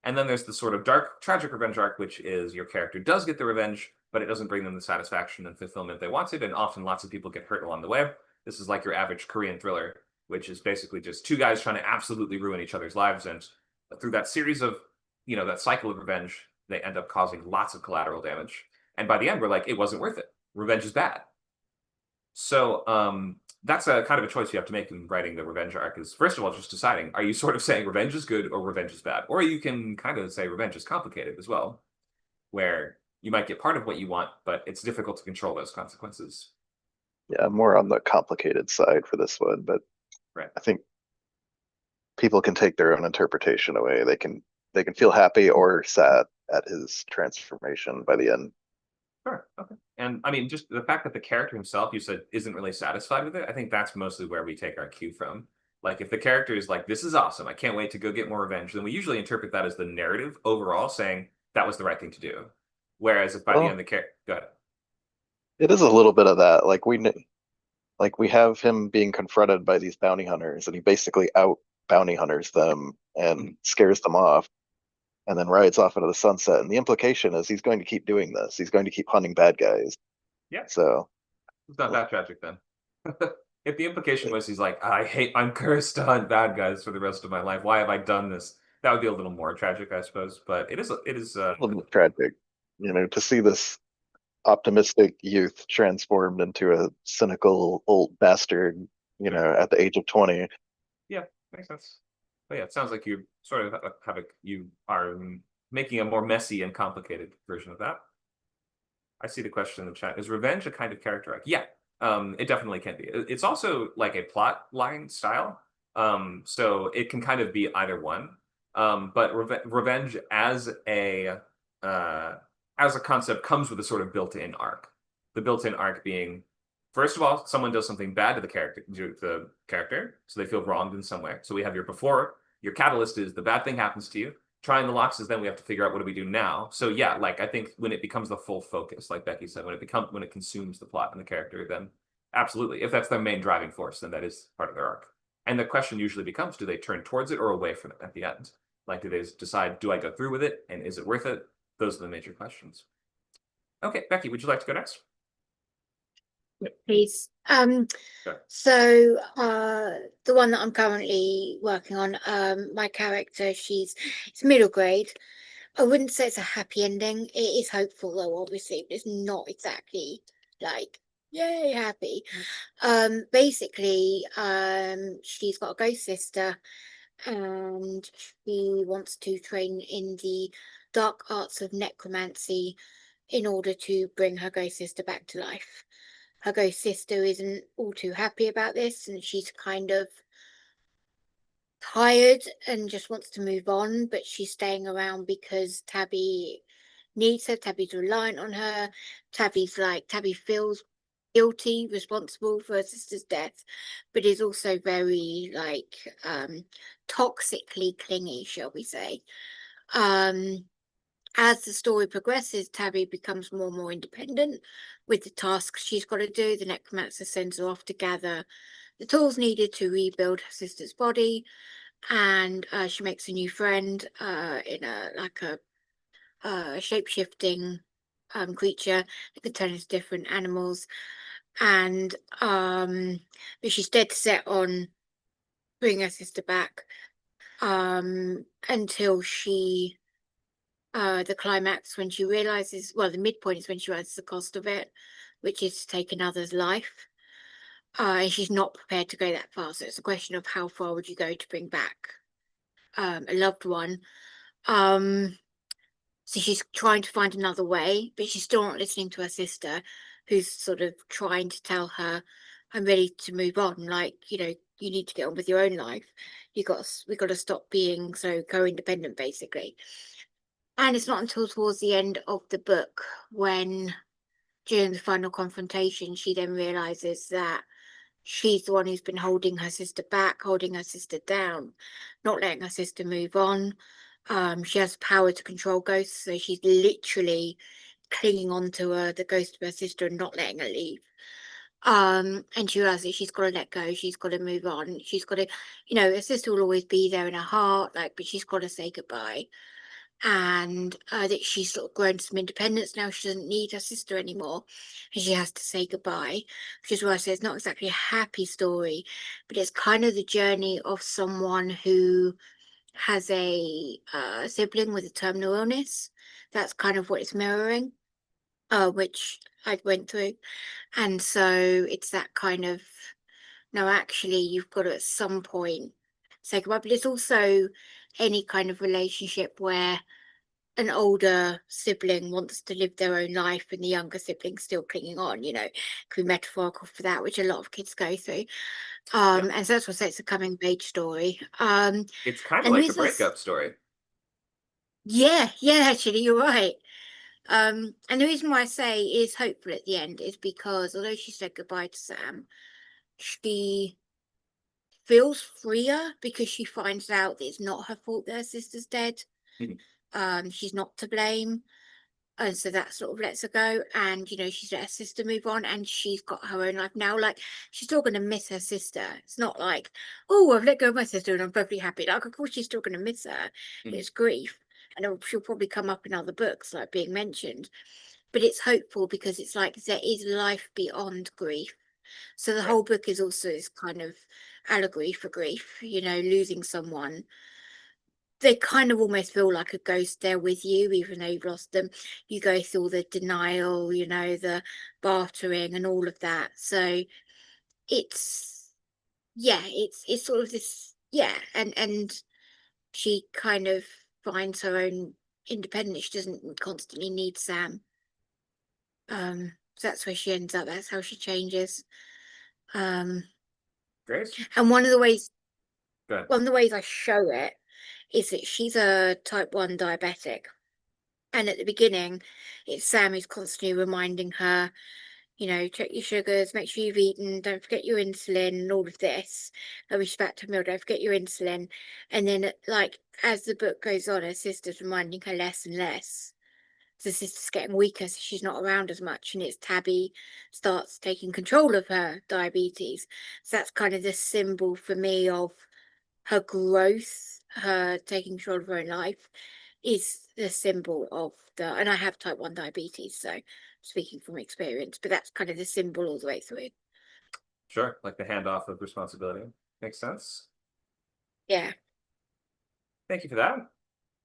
And then there's the sort of dark, tragic revenge arc, which is your character does get the revenge, but it doesn't bring them the satisfaction and fulfillment they wanted. And often lots of people get hurt along the way. This is like your average Korean thriller, which is basically just two guys trying to absolutely ruin each other's lives. And through that series of, that cycle of revenge, they end up causing lots of collateral damage. And by the end, we're like, it wasn't worth it. Revenge is bad. So that's a kind of a choice you have to make in writing the revenge arc is, first of all, just deciding, are you sort of saying revenge is good or revenge is bad? Or you can kind of say revenge is complicated as well, where you might get part of what you want, but it's difficult to control those consequences. Yeah, more on the complicated side for this one, but Right. I think people can take their own interpretation away. They can feel happy or sad at his transformation by the end. Sure. Okay. And I mean, just the fact that the character himself, you said, isn't really satisfied with it, I think that's mostly where we take our cue from. Like, if the character is like, this is awesome, I can't wait to go get more revenge, then we usually interpret that as the narrative overall saying that was the right thing to do. Whereas if by the Well, end the character, go ahead. it is a little bit of that. Like we have him being confronted by these bounty hunters, and he basically out bounty hunters them and scares them off, and then rides off into the sunset. And the implication is he's going to keep doing this. He's going to keep hunting bad guys. Yeah. So It's not that tragic then. If the implication was he's like, I'm cursed to hunt bad guys for the rest of my life. Why have I done this? That would be a little more tragic, I suppose. But it is a little bit tragic, to see this optimistic youth transformed into a cynical old bastard, at the age of 20. Yeah, makes sense. But yeah, it sounds like you sort of you are making a more messy and complicated version of that. I see the question in the chat. Is revenge a kind of character arc? Yeah, it definitely can be. It's also like a plot line style. So it can kind of be either one. But revenge as a concept comes with a sort of built-in arc. The built-in arc being, first of all, someone does something bad to the character, so they feel wronged in some way. So we have your catalyst is the bad thing happens to you. Trying the locks is then we have to figure out what do we do now. So yeah, like I think when it becomes the full focus, like Becky said, when it consumes the plot and the character, then absolutely. If that's their main driving force, then that is part of their arc. And the question usually becomes, do they turn towards it or away from it at the end? Like, do they decide, do I go through with it? And is it worth it? Those are the major questions. Okay, Becky, would you like to go next? Please. Sure. So the one that I'm currently working on, my character, it's middle grade. I wouldn't say it's a happy ending. It is hopeful though, obviously, but it's not exactly like yay happy. Basically, she's got a ghost sister and she wants to train in the dark arts of necromancy in order to bring her ghost sister back to life. Her ghost sister isn't all too happy about this, and she's kind of tired and just wants to move on, but she's staying around because Tabby needs her. Tabby's reliant on her. Tabby feels guilty, responsible for her sister's death, but is also very toxically clingy, shall we say. As the story progresses, Tabby becomes more and more independent with the tasks she's got to do. The necromancer sends her off to gather the tools needed to rebuild her sister's body, and she makes a new friend in a shape-shifting creature that can turn into different animals. And but she's dead set on bringing her sister back until she the climax, when she realizes, well, the midpoint is when she realizes the cost of it, which is to take another's life. And she's not prepared to go that far. So it's a question of how far would you go to bring back a loved one. So she's trying to find another way, but she's still not listening to her sister, who's sort of trying to tell her, I'm ready to move on. Like, you need to get on with your own life. We got to stop being so co-independent, basically. And it's not until towards the end of the book when, during the final confrontation, she then realizes that she's the one who's been holding her sister back, holding her sister down, not letting her sister move on. She has power to control ghosts, so she's literally clinging on to the ghost of her sister and not letting her leave. And she realizes she's got to let go, she's got to move on, she's got to, her sister will always be there in her heart, like, but she's got to say goodbye. And that she's sort of grown some independence now. She doesn't need her sister anymore, and she has to say goodbye. Which is why I say it's not exactly a happy story, but it's kind of the journey of someone who has a sibling with a terminal illness. That's kind of what it's mirroring, which I went through. And so it's that kind of, no, actually, you've got to at some point say goodbye. But it's also any kind of relationship where an older sibling wants to live their own life and the younger sibling's still clinging on, could be metaphorical for that, which a lot of kids go through. And so that's what I say it's a coming of age story. It's kind of and the like a reason breakup story. yeah, actually, you're right. And the reason why I say is hopeful at the end is because although she said goodbye to Sam, she feels freer because she finds out that it's not her fault that her sister's dead. She's not to blame. And so that sort of lets her go. And, she's let her sister move on and she's got her own life now. Like, she's still going to miss her sister. It's not like, oh, I've let go of my sister and I'm perfectly happy. Like, of course, she's still going to miss her. It's grief. And she'll probably come up in other books, like being mentioned. But it's hopeful because it's like there is life beyond grief. So the whole book is also this kind of allegory for grief, losing someone. They kind of almost feel like a ghost there with you, even though you've lost them. You go through all the denial, the bartering and all of that. So it's it's sort of this, and she kind of finds her own independence. She doesn't constantly need Sam. So that's where she ends up. That's how she changes. Great. And one of the ways Go ahead. one of the ways I show it is that she's a type 1 diabetic. And at the beginning, it's Sam who's constantly reminding her, check your sugars, make sure you've eaten, don't forget your insulin, and all of this. Respect her meal, don't forget your insulin. And then, like, as the book goes on, her sister's reminding her less and less. The sister's getting weaker, so she's not around as much. And it's Tabby starts taking control of her diabetes. So that's kind of the symbol for me of her growth, her taking control of her own life is the symbol of and I have type 1 diabetes, so speaking from experience, but that's kind of the symbol all the way through. Sure, like the handoff of responsibility. Makes sense. Yeah. Thank you for that.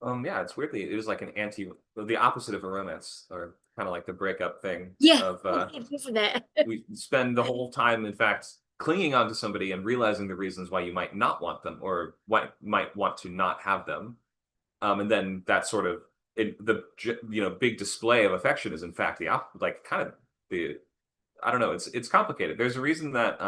Yeah, it's weirdly, it was like the opposite of a romance, or kind of like the breakup thing. Yeah, Of isn't it? we spend the whole time, in fact, clinging on to somebody and realizing the reasons why you might not want them or why might want to not have them. And then that sort of big display of affection is in fact the I don't know, it's complicated. There's a reason that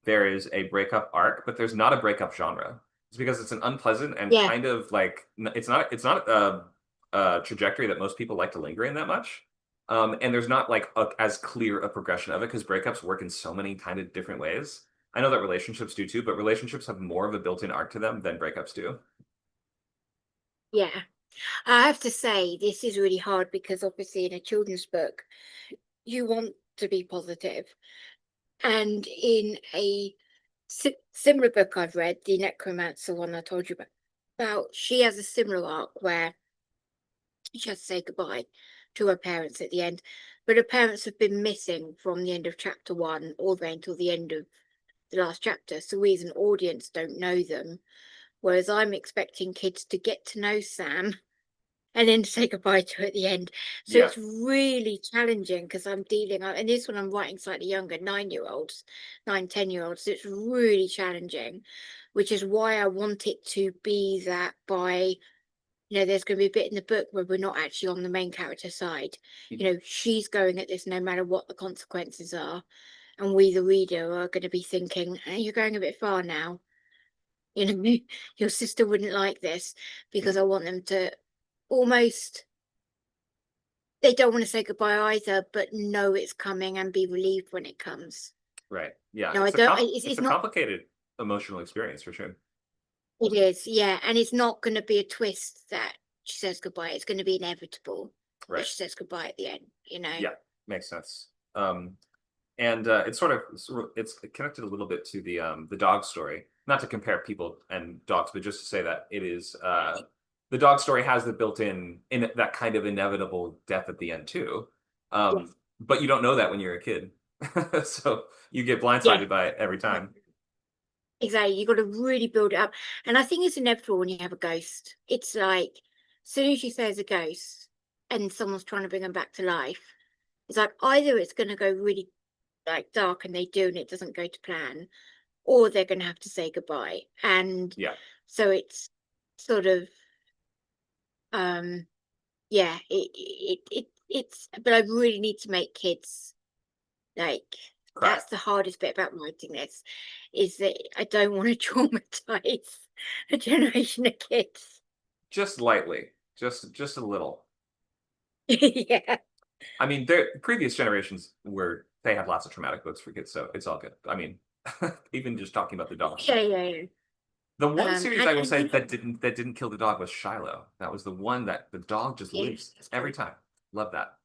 there is a breakup arc, but there's not a breakup genre. It's because it's an unpleasant and kind of like it's not a trajectory that most people like to linger in that much. And there's not like as clear a progression of it because breakups work in so many kind of different ways. I know that relationships do too, but relationships have more of a built-in arc to them than breakups do. Yeah, I have to say this is really hard because obviously in a children's book you want to be positive, and in a similar book I've read, the Necromancer one I told you about, she has a similar arc where she has to say goodbye to her parents at the end, but her parents have been missing from the end of chapter 1 all the way until the end of the last chapter, so we as an audience don't know them, whereas I'm expecting kids to get to know Sam and then say goodbye to her at the end. So it's really challenging because I'm dealing, and this one I'm writing slightly younger, 9-year-olds, 10-year-olds. So it's really challenging, which is why I want it to be that by, there's going to be a bit in the book where we're not actually on the main character side. She's going at this no matter what the consequences are. And we, the reader, are going to be thinking, you're going a bit far now. Your sister wouldn't like this, because I want them to almost, they don't want to say goodbye either, but know it's coming and be relieved when it comes. Right. Yeah. No, It's a complicated emotional experience for sure. It is, yeah. And it's not going to be a twist that she says goodbye. It's going to be inevitable. Right. That she says goodbye at the end, Yeah, makes sense. And it's it's connected a little bit to the dog story. Not to compare people and dogs, but just to say that it is the dog story has the built-in in that kind of inevitable death at the end too. Yes. But you don't know that when you're a kid, so you get blindsided Yeah. by it every time. Exactly. You got to really build it up. And I think it's inevitable when you have a ghost. It's like, as soon as you say there's a ghost and someone's trying to bring them back to life, it's like either it's going to go really like dark and they do and it doesn't go to plan, or they're going to have to say goodbye. And Yeah, so it's sort of, um, yeah, it's, but I really need to make kids like, cry. that's the hardest bit about writing this, is that I don't want to traumatize a generation of kids. Just lightly, just a little. Yeah. I mean, their previous generations they had lots of traumatic books for kids, so it's all good. I mean, even just talking about the dog. Yeah. The one series And I will say that didn't kill the dog was Shiloh. That was the one that the dog just Yeah, lives that's every true. time. Love that.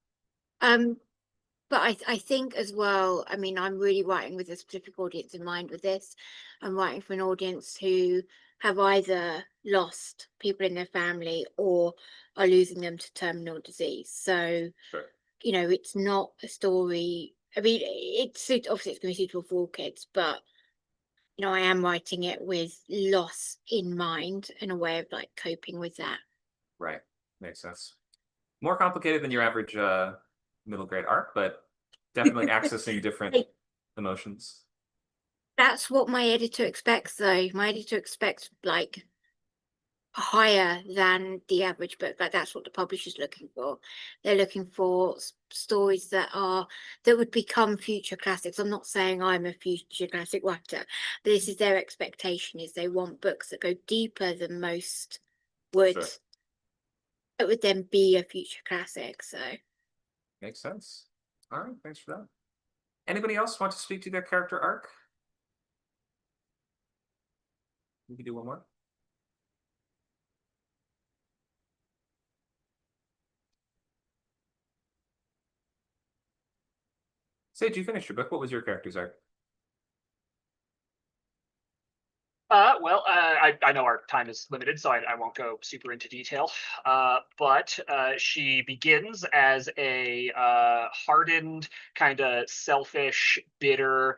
But I think as well, I mean, I'm really writing with a specific audience in mind with this. I'm writing for an audience who have either lost people in their family or are losing them to terminal disease. So, Sure. you know, it's not a story. I mean, obviously it's going to be suitable for all kids, but you know, I am writing it with loss in mind and a way of like coping with that. Right. Makes sense. More complicated than your average middle grade arc, but definitely accessing different Hey, emotions. that's what my editor expects, though. My editor expects like higher than the average book. Like that's what the publisher's looking for. They're looking for stories that would become future classics. I'm not saying I'm a future classic writer, but this is their expectation, is they want books that go deeper than most would. Sure. It would then be a future classic. So Makes sense. All right, thanks for that. Anybody else want to speak to their character arc? We can do one more. Sage, you finished your book. What was your character's arc? Well, I know our time is limited, so I won't go super into detail. But she begins as a hardened, kind of selfish, bitter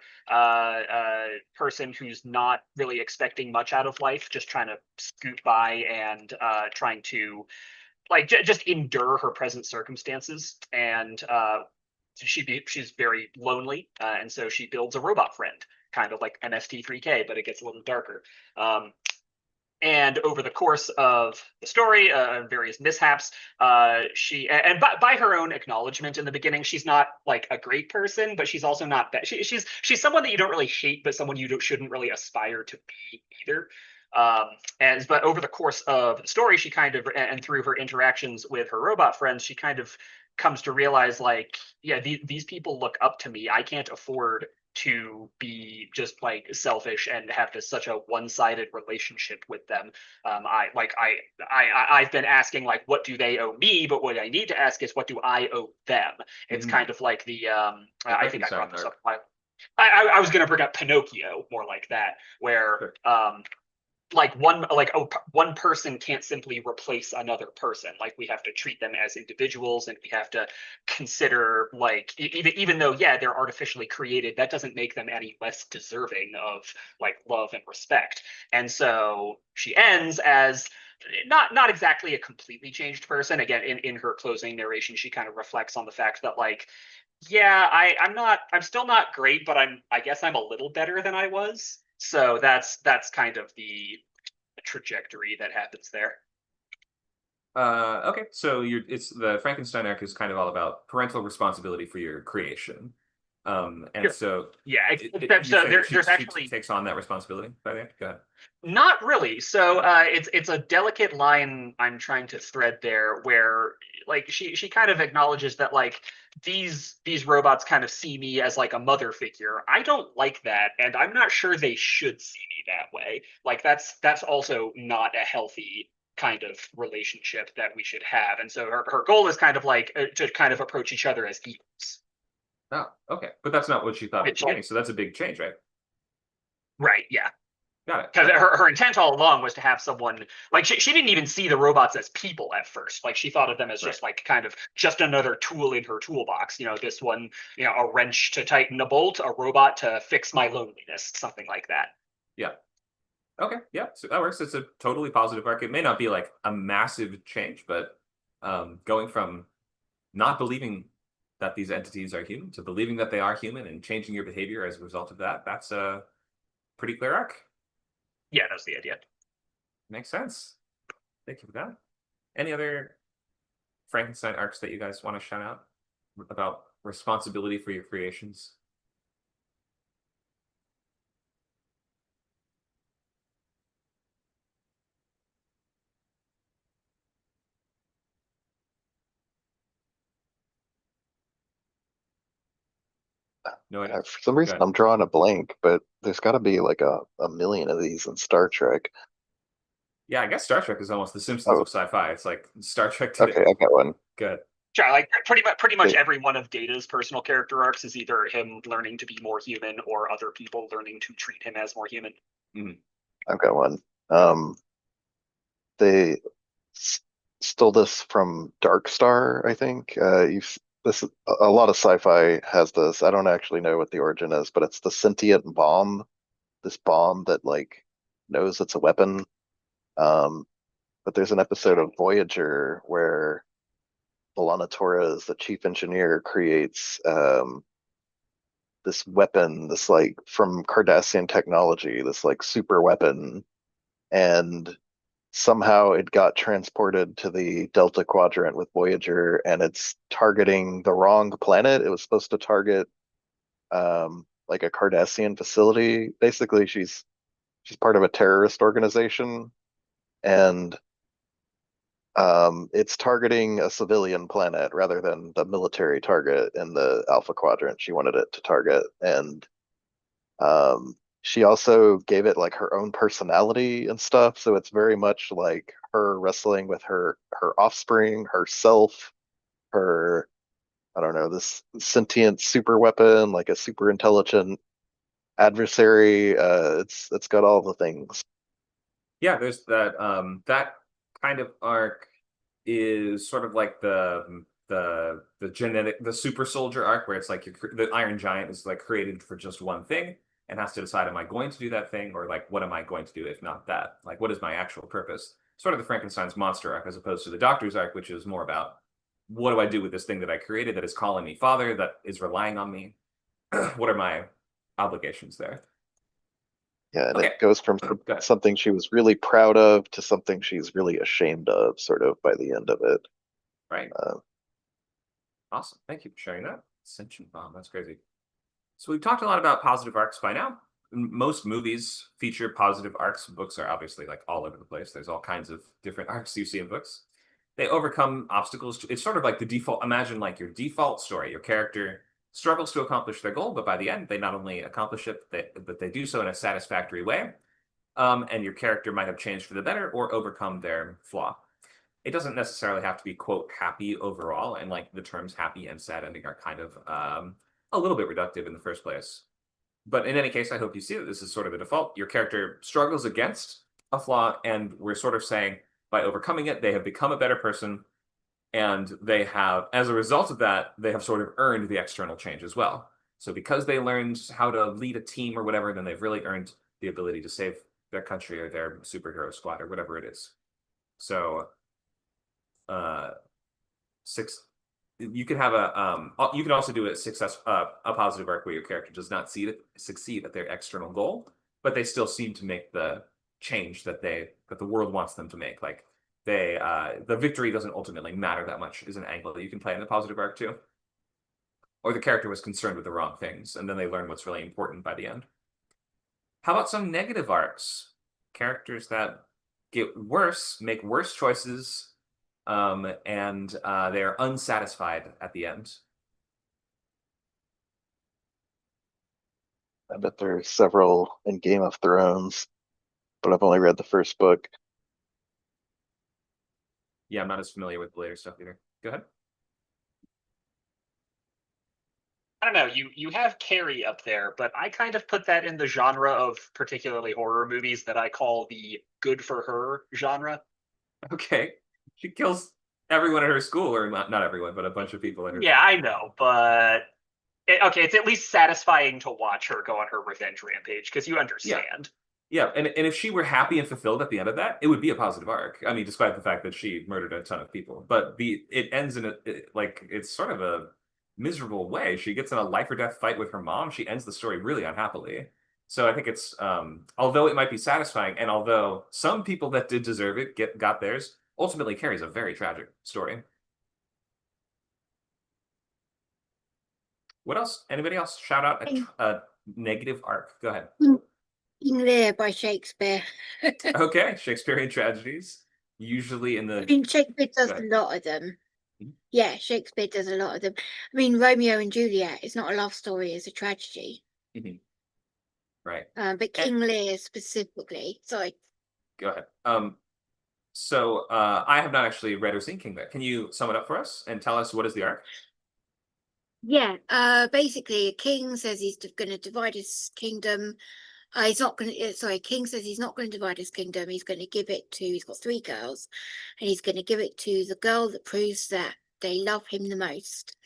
person who's not really expecting much out of life, just trying to scoot by and trying to like just endure her present circumstances. And she's very lonely, and so she builds a robot friend, kind of like MST3K, but it gets a little darker. And over the course of the story, various mishaps, she and by her own acknowledgement in the beginning, she's not like a great person, but she's also not bad. She's someone that you don't really hate, but someone you shouldn't really aspire to be either. But over the course of the story, she kind of, and through her interactions with her robot friends, she kind of comes to realize, like, yeah, these people look up to me. I can't afford to be just like selfish and have such a one-sided relationship with them. I've been asking, like, what do they owe me, but what I need to ask is, what do I owe them? It's kind of like the I think I brought this up. I was going to bring up Pinocchio, more like that, where like one person can't simply replace another person. Like, we have to treat them as individuals, and we have to consider, like, even though, yeah, they're artificially created, that doesn't make them any less deserving of like love and respect. And so she ends as not exactly a completely changed person. Again, in her closing narration, she kind of reflects on the fact that, like, yeah, I'm still not great, but I guess I'm a little better than I was. So that's kind of the trajectory that happens there. Okay, so it's the Frankenstein arc is kind of all about parental responsibility for your creation. And Sure. so Yeah, she there's actually takes on that responsibility by the end. Go ahead. not really. So it's a delicate line I'm trying to thread there, where like she kind of acknowledges that, like, these robots kind of see me as like a mother figure. I don't like that, and I'm not sure they should see me that way. Like, that's also not a healthy kind of relationship that we should have. And so her goal is kind of like to kind of approach each other as equals. Oh, okay. But that's not what she thought at the It's like- beginning, so that's a big change, right? Right, yeah. Got it. Because her intent all along was to have someone like she didn't even see the robots as people at first. Like she thought of them as just like kind of just another tool in her toolbox. You know, this one, you know, a wrench to tighten a bolt, a robot to fix my loneliness, something like that. Yeah. Okay, yeah, so that works. It's a totally positive arc. It may not be like a massive change, but going from not believing that these entities are human to believing that they are human and changing your behavior as a result of that, that's a pretty clear arc. Yeah, that's the idea. Makes sense. Thank you for that. Any other Frankenstein arcs that you guys want to shout out about responsibility for your creations? No idea. For some reason, Go ahead. I'm drawing a blank, but there's got to be like a million of these in Star Trek. Yeah, I guess Star Trek is almost the Simpsons Oh. of sci-fi. It's like Star Trek today. Okay, I got one. Good. Sure, like pretty much Wait. every one of Data's personal character arcs is either him learning to be more human or other people learning to treat him as more human. I've got one. They stole this from Dark Star, I think. This a lot of sci-fi has this. I don't actually know what the origin is, but it's the sentient bomb. This bomb that like knows it's a weapon. But there's an episode of Voyager where B'Elanna Torres, the chief engineer, creates this weapon, this like from Cardassian technology, this like super weapon, and somehow it got transported to the Delta Quadrant with Voyager, and it's targeting the wrong planet. It was supposed to target like a Cardassian facility. Basically, she's part of a terrorist organization, and it's targeting a civilian planet rather than the military target in the Alpha Quadrant she wanted it to target. And she also gave it like her own personality and stuff. So it's very much like her wrestling with her offspring, herself, her I don't know, this sentient super weapon, like a super intelligent adversary. It's got all the things. Yeah, there's that that kind of arc is sort of like the super soldier arc where it's like the Iron Giant is like created for just one thing and has to decide, am I going to do that thing, or like what am I going to do if not that? Like what is my actual purpose? Sort of the Frankenstein's monster arc as opposed to the Doctor's arc, which is more about what do I do with this thing that I created that is calling me father, that is relying on me? What are my obligations there? Yeah, and Okay. it goes from Go ahead. something she was really proud of to something she's really ashamed of, sort of by the end of it. Right. Awesome. Thank you for sharing that. Sentient bomb. That's crazy. So we've talked a lot about positive arcs by now. Most movies feature positive arcs. Books are obviously like all over the place. There's all kinds of different arcs you see in books. They overcome obstacles. It's sort of like the default. Imagine like your default story. Your character struggles to accomplish their goal, but by the end, they not only accomplish it, but they do so in a satisfactory way. And your character might have changed for the better or overcome their flaw. It doesn't necessarily have to be, quote, happy overall. And like the terms happy and sad ending are kind of a little bit reductive in the first place. But in any case, I hope you see that this is sort of the default. Your character struggles against a flaw, and we're sort of saying by overcoming it, they have become a better person. And they have, as a result of that, they have sort of earned the external change as well. So because they learned how to lead a team or whatever, then they've really earned the ability to save their country or their superhero squad or whatever it is. So you could have you can also do a positive arc where your character does not succeed at their external goal, but they still seem to make the change that the world wants them to make. Like the victory doesn't ultimately matter that much is an angle that you can play in the positive arc too. Or the character was concerned with the wrong things, and then they learn what's really important by the end. How about some negative arcs? Characters that get worse, make worse choices, and they're unsatisfied at the end. I bet there's several in Game of Thrones, but I've only read the first book. Yeah, I'm not as familiar with the later stuff either. Go ahead. I don't know, you have Carrie up there, but I kind of put that in the genre of particularly horror movies that I call the good for her genre. Okay. She kills everyone at her school, or not everyone, but a bunch of people at her Yeah, I know, but okay, it's at least satisfying to watch her go on her revenge rampage because you understand. Yeah, and if she were happy and fulfilled at the end of that, it would be a positive arc. I mean, despite the fact that she murdered a ton of people, but it ends in like it's sort of a miserable way. She gets in a life or death fight with her mom. She ends the story really unhappily. So I think it's although it might be satisfying, and although some people that did deserve it got theirs, ultimately carries a very tragic story. What else? Anybody else? Shout out a negative arc. Go ahead. King Lear by Shakespeare. Okay, Shakespearean tragedies, usually in I the. mean, Shakespeare does Go a ahead. lot of them. Mhm. Yeah, Shakespeare does a lot of them. I mean, Romeo and Juliet is not a love story, it's a tragedy. Mhm. Right. But King Lear specifically, sorry. Go ahead. So I have not actually read or seen King Lear. Can you sum it up for us and tell us what is the arc? Yeah, basically, a king says he's going to divide his kingdom. He's not going to, sorry, king says he's not going to divide his kingdom. He's going to give it to, he's got 3 girls, and he's going to give it to the girl that proves that they love him the most.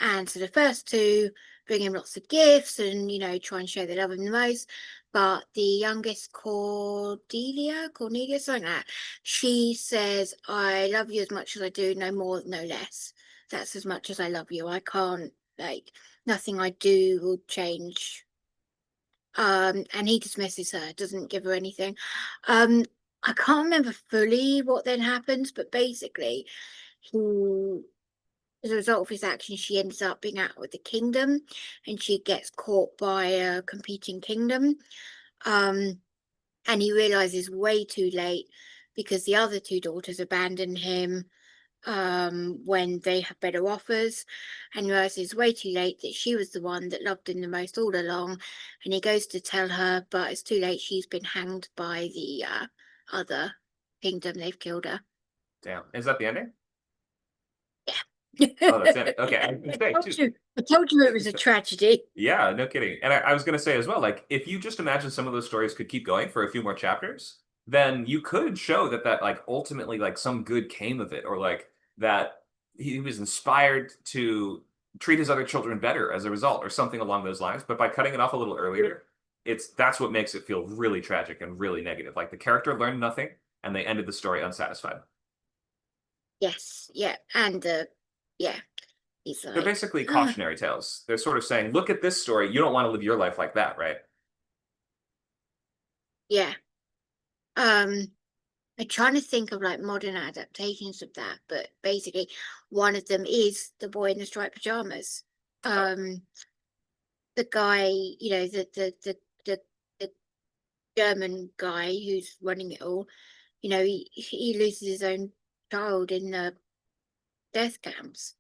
And so the first 2 bring him lots of gifts and, you know, try and show they love him the most. But the youngest, Cordelia, something like that, she says, I love you as much as I do, no more, no less. That's as much as I love you. I can't, like, nothing I do will change. And he dismisses her, doesn't give her anything. I can't remember fully what then happens, but basically, he, as a result of his action, she ends up being out with the kingdom, and she gets caught by a competing kingdom. And he realizes way too late because the other 2 daughters abandon him when they have better offers, and realizes way too late that she was the one that loved him the most all along. And he goes to tell her, but it's too late. She's been hanged by the other kingdom. They've killed her. Damn. Is that the ending? Yeah. Oh, that's it. Okay. I was gonna say, too. I told you it was a tragedy. Yeah, no kidding. And I was going to say as well, like, if you just imagine some of those stories could keep going for a few more chapters, then you could show that like ultimately like some good came of it, or like that he was inspired to treat his other children better as a result, or something along those lines. But by cutting it off a little earlier, that's what makes it feel really tragic and really negative. Like the character learned nothing and they ended the story unsatisfied. Yes, yeah, and yeah, he's They're like, basically cautionary tales. They're sort of saying, look at this story. You don't want to live your life like that, right? yeah. I'm trying to think of like modern adaptations of that, but basically one of them is The Boy in the Striped Pajamas. The guy, you know, the German guy who's running it all, you know, he loses his own child in the death camps,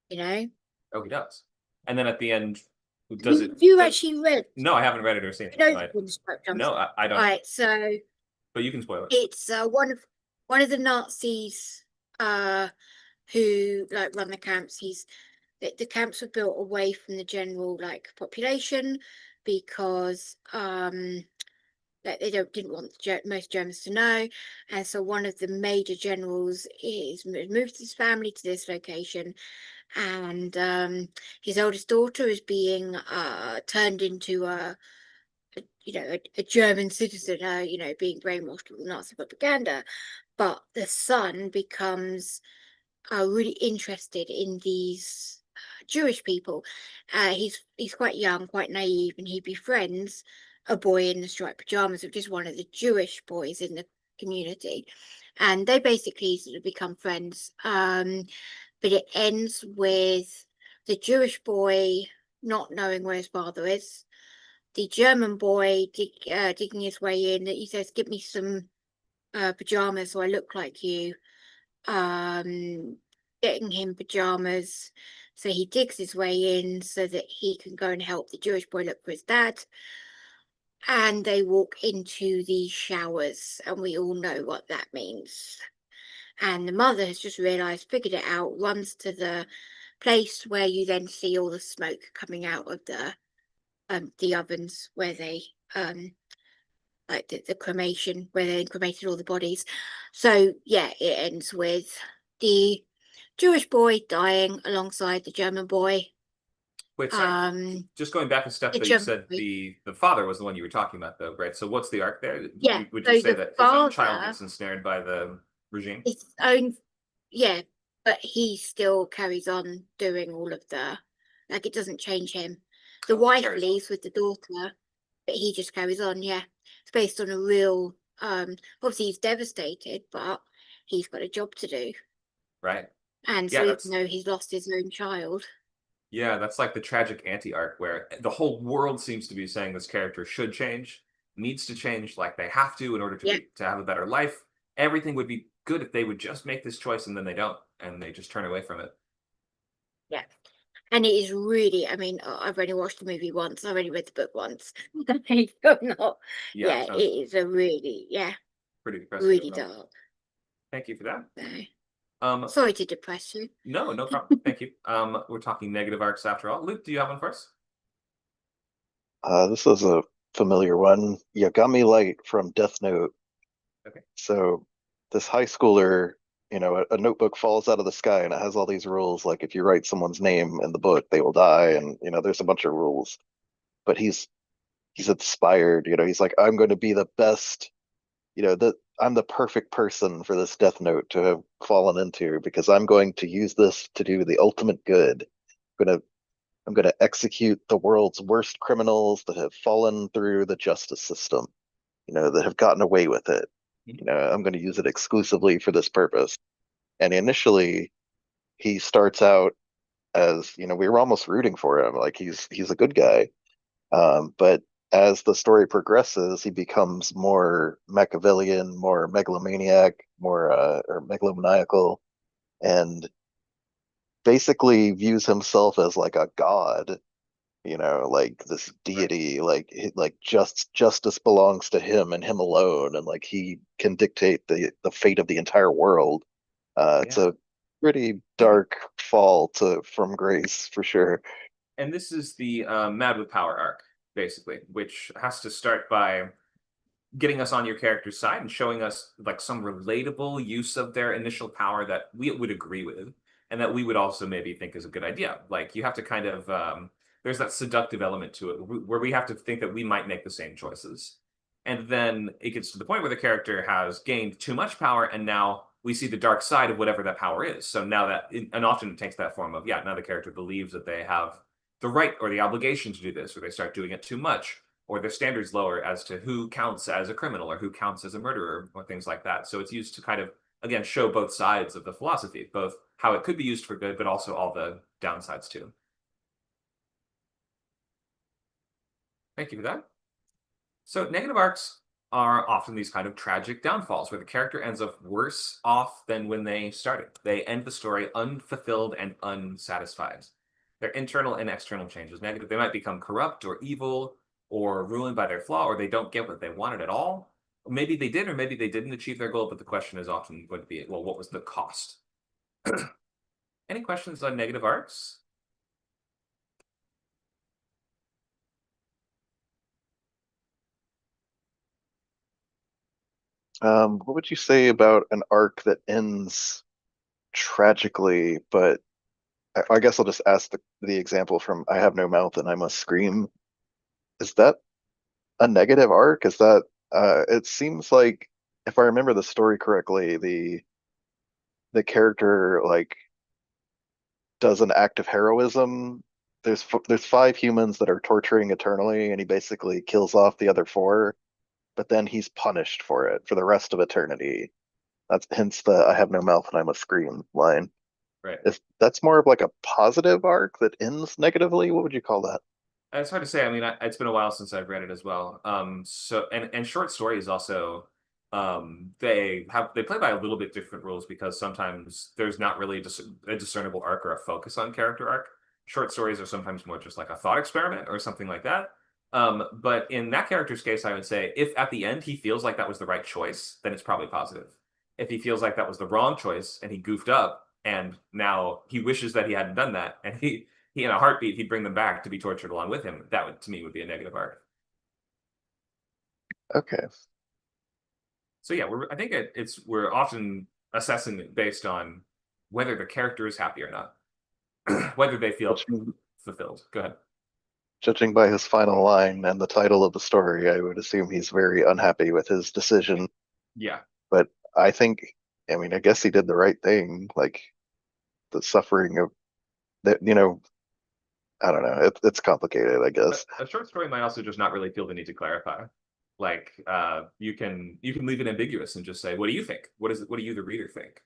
you know. Oh, he does. And then at the end, does it? Have you actually read? No, I haven't read it or seen it. You know, No, The Boy in the Striped Pajamas? no, I don't. All right, so But you can spoil it. it's one of the Nazis who like run the camps. The camps were built away from the general like population because that they didn't want most Germans to know, and so one of the major generals is moved his family to this location, and his oldest daughter is being turned into you know, a German citizen, you know, being brainwashed with Nazi propaganda. But the son becomes really interested in these Jewish people. He's quite young, quite naive, and he befriends a boy in the striped pajamas, which is one of the Jewish boys in the community, and they basically sort of become friends. But it ends with the Jewish boy not knowing where his father is, the German boy digging his way in. He says, "Give me some pajamas so I look like you." Getting him pajamas, so he digs his way in so that he can go and help the Jewish boy look for his dad. And they walk into the showers, and we all know what that means. And the mother has just realized, figured it out, runs to the place where you then see all the smoke coming out of the ovens where they like the cremation where they cremated all the bodies. So yeah, it ends with the Jewish boy dying alongside the German boy. Wait, sorry. Just going back a step, the though, you German said boy. the father was the one you were talking about, though, right? So what's the arc there? Yeah, Would so you say the that his own child father- gets ensnared by the regime? His own, yeah, but he still carries on doing all of like it doesn't change him. The Oh, wife carries on. leaves with the daughter, but he just carries on. Yeah, it's based on a real. Obviously he's devastated, but he's got a job to do, Right. and Yeah, so that's- even though he's lost his own child, Yeah, that's like the tragic anti-arc where the whole world seems to be saying this character should change, needs to change, like they have to in order to Yeah. to have a better life. Everything would be good if they would just make this choice, and then they don't, and they just turn away from it. yeah. And it is really, I mean, I've only watched the movie once. I've only read the book once. I'm not. Yeah, sounds it is a really, pretty depressing. really overall. dark. Thank you for that. So, sorry to depress you. No, no problem. Thank you. We're talking negative arcs after all. Luke, do you have one first? This is a familiar one. Yagami Light from Death Note. Okay. So this high schooler, a notebook falls out of the sky and it has all these rules. Like if you write someone's name in the book, they will die, and there's a bunch of rules. But he's inspired. He's like, I'm going to be the best. That I'm the perfect person for this Death Note to have fallen into because I'm going to use this to do the ultimate good. I'm gonna execute the world's worst criminals that have fallen through the justice system, that have gotten away with it. I'm going to use it exclusively for this purpose. And initially, he starts out as, we were almost rooting for him, like he's a good guy. But as the story progresses, he becomes more Machiavellian, more megalomaniac, more or megalomaniacal, and basically views himself as like a god, like this deity, like justice belongs to him and him alone, and like he can dictate the fate of the entire world. It's a pretty dark fall from grace for sure. And this is the Mad with Power arc, basically, which has to start by getting us on your character's side and showing us like some relatable use of their initial power that we would agree with, and that we would also maybe think is a good idea. Like you have to kind of there's that seductive element to it where we have to think that we might make the same choices. And then it gets to the point where the character has gained too much power, and now we see the dark side of whatever that power is. So now and often it takes that form of, now the character believes that they have the right or the obligation to do this, or they start doing it too much, or their standards lower as to who counts as a criminal or who counts as a murderer or things like that. So it's used to kind of, again, show both sides of the philosophy, both how it could be used for good, but also all the downsides too. Thank you for that. So negative arcs are often these kind of tragic downfalls where the character ends up worse off than when they started. They end the story unfulfilled and unsatisfied. Their internal and external changes negative. They might become corrupt or evil or ruined by their flaw, or they don't get what they wanted at all. Maybe they did, or maybe they didn't achieve their goal, but the question is often going to be, well, what was the cost? Any questions on negative arcs? What would you say about an arc that ends tragically, but I guess I'll just ask the example from I Have No Mouth and I Must Scream. Is that a negative arc? Is that it seems like if I remember the story correctly, the character like does an act of heroism. There's 5 humans that are torturing eternally, and he basically kills off the other 4, but then he's punished for it for the rest of eternity. That's hence the I have no mouth and I must scream line. Right. If that's more of like a positive arc that ends negatively, what would you call that? It's hard to say. I mean, it's been a while since I've read it as well. So and short stories also, they play by a little bit different rules because sometimes there's not really a discernible arc or a focus on character arc. Short stories are sometimes more just like a thought experiment or something like that. But in that character's case, I would say if at the end he feels like that was the right choice, then it's probably positive. If he feels like that was the wrong choice and he goofed up, and now he wishes that he hadn't done that, and he in a heartbeat he'd bring them back to be tortured along with him. That would, to me, would be a negative arc. Okay. So yeah, I think we're often assessing it based on whether the character is happy or not, whether they feel fulfilled. Go ahead. Judging by his final line and the title of the story, I would assume he's very unhappy with his decision. Yeah. But I think, I mean, I guess he did the right thing. Like the suffering of that, I don't know. It's complicated, I guess. A short story might also just not really feel the need to clarify. Like you can leave it ambiguous and just say, what do you think? What do you, the reader, think?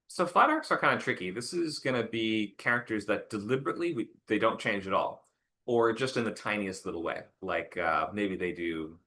So flat arcs are kind of tricky. This is going to be characters that deliberately they don't change at all, or just in the tiniest little way. Like maybe they do,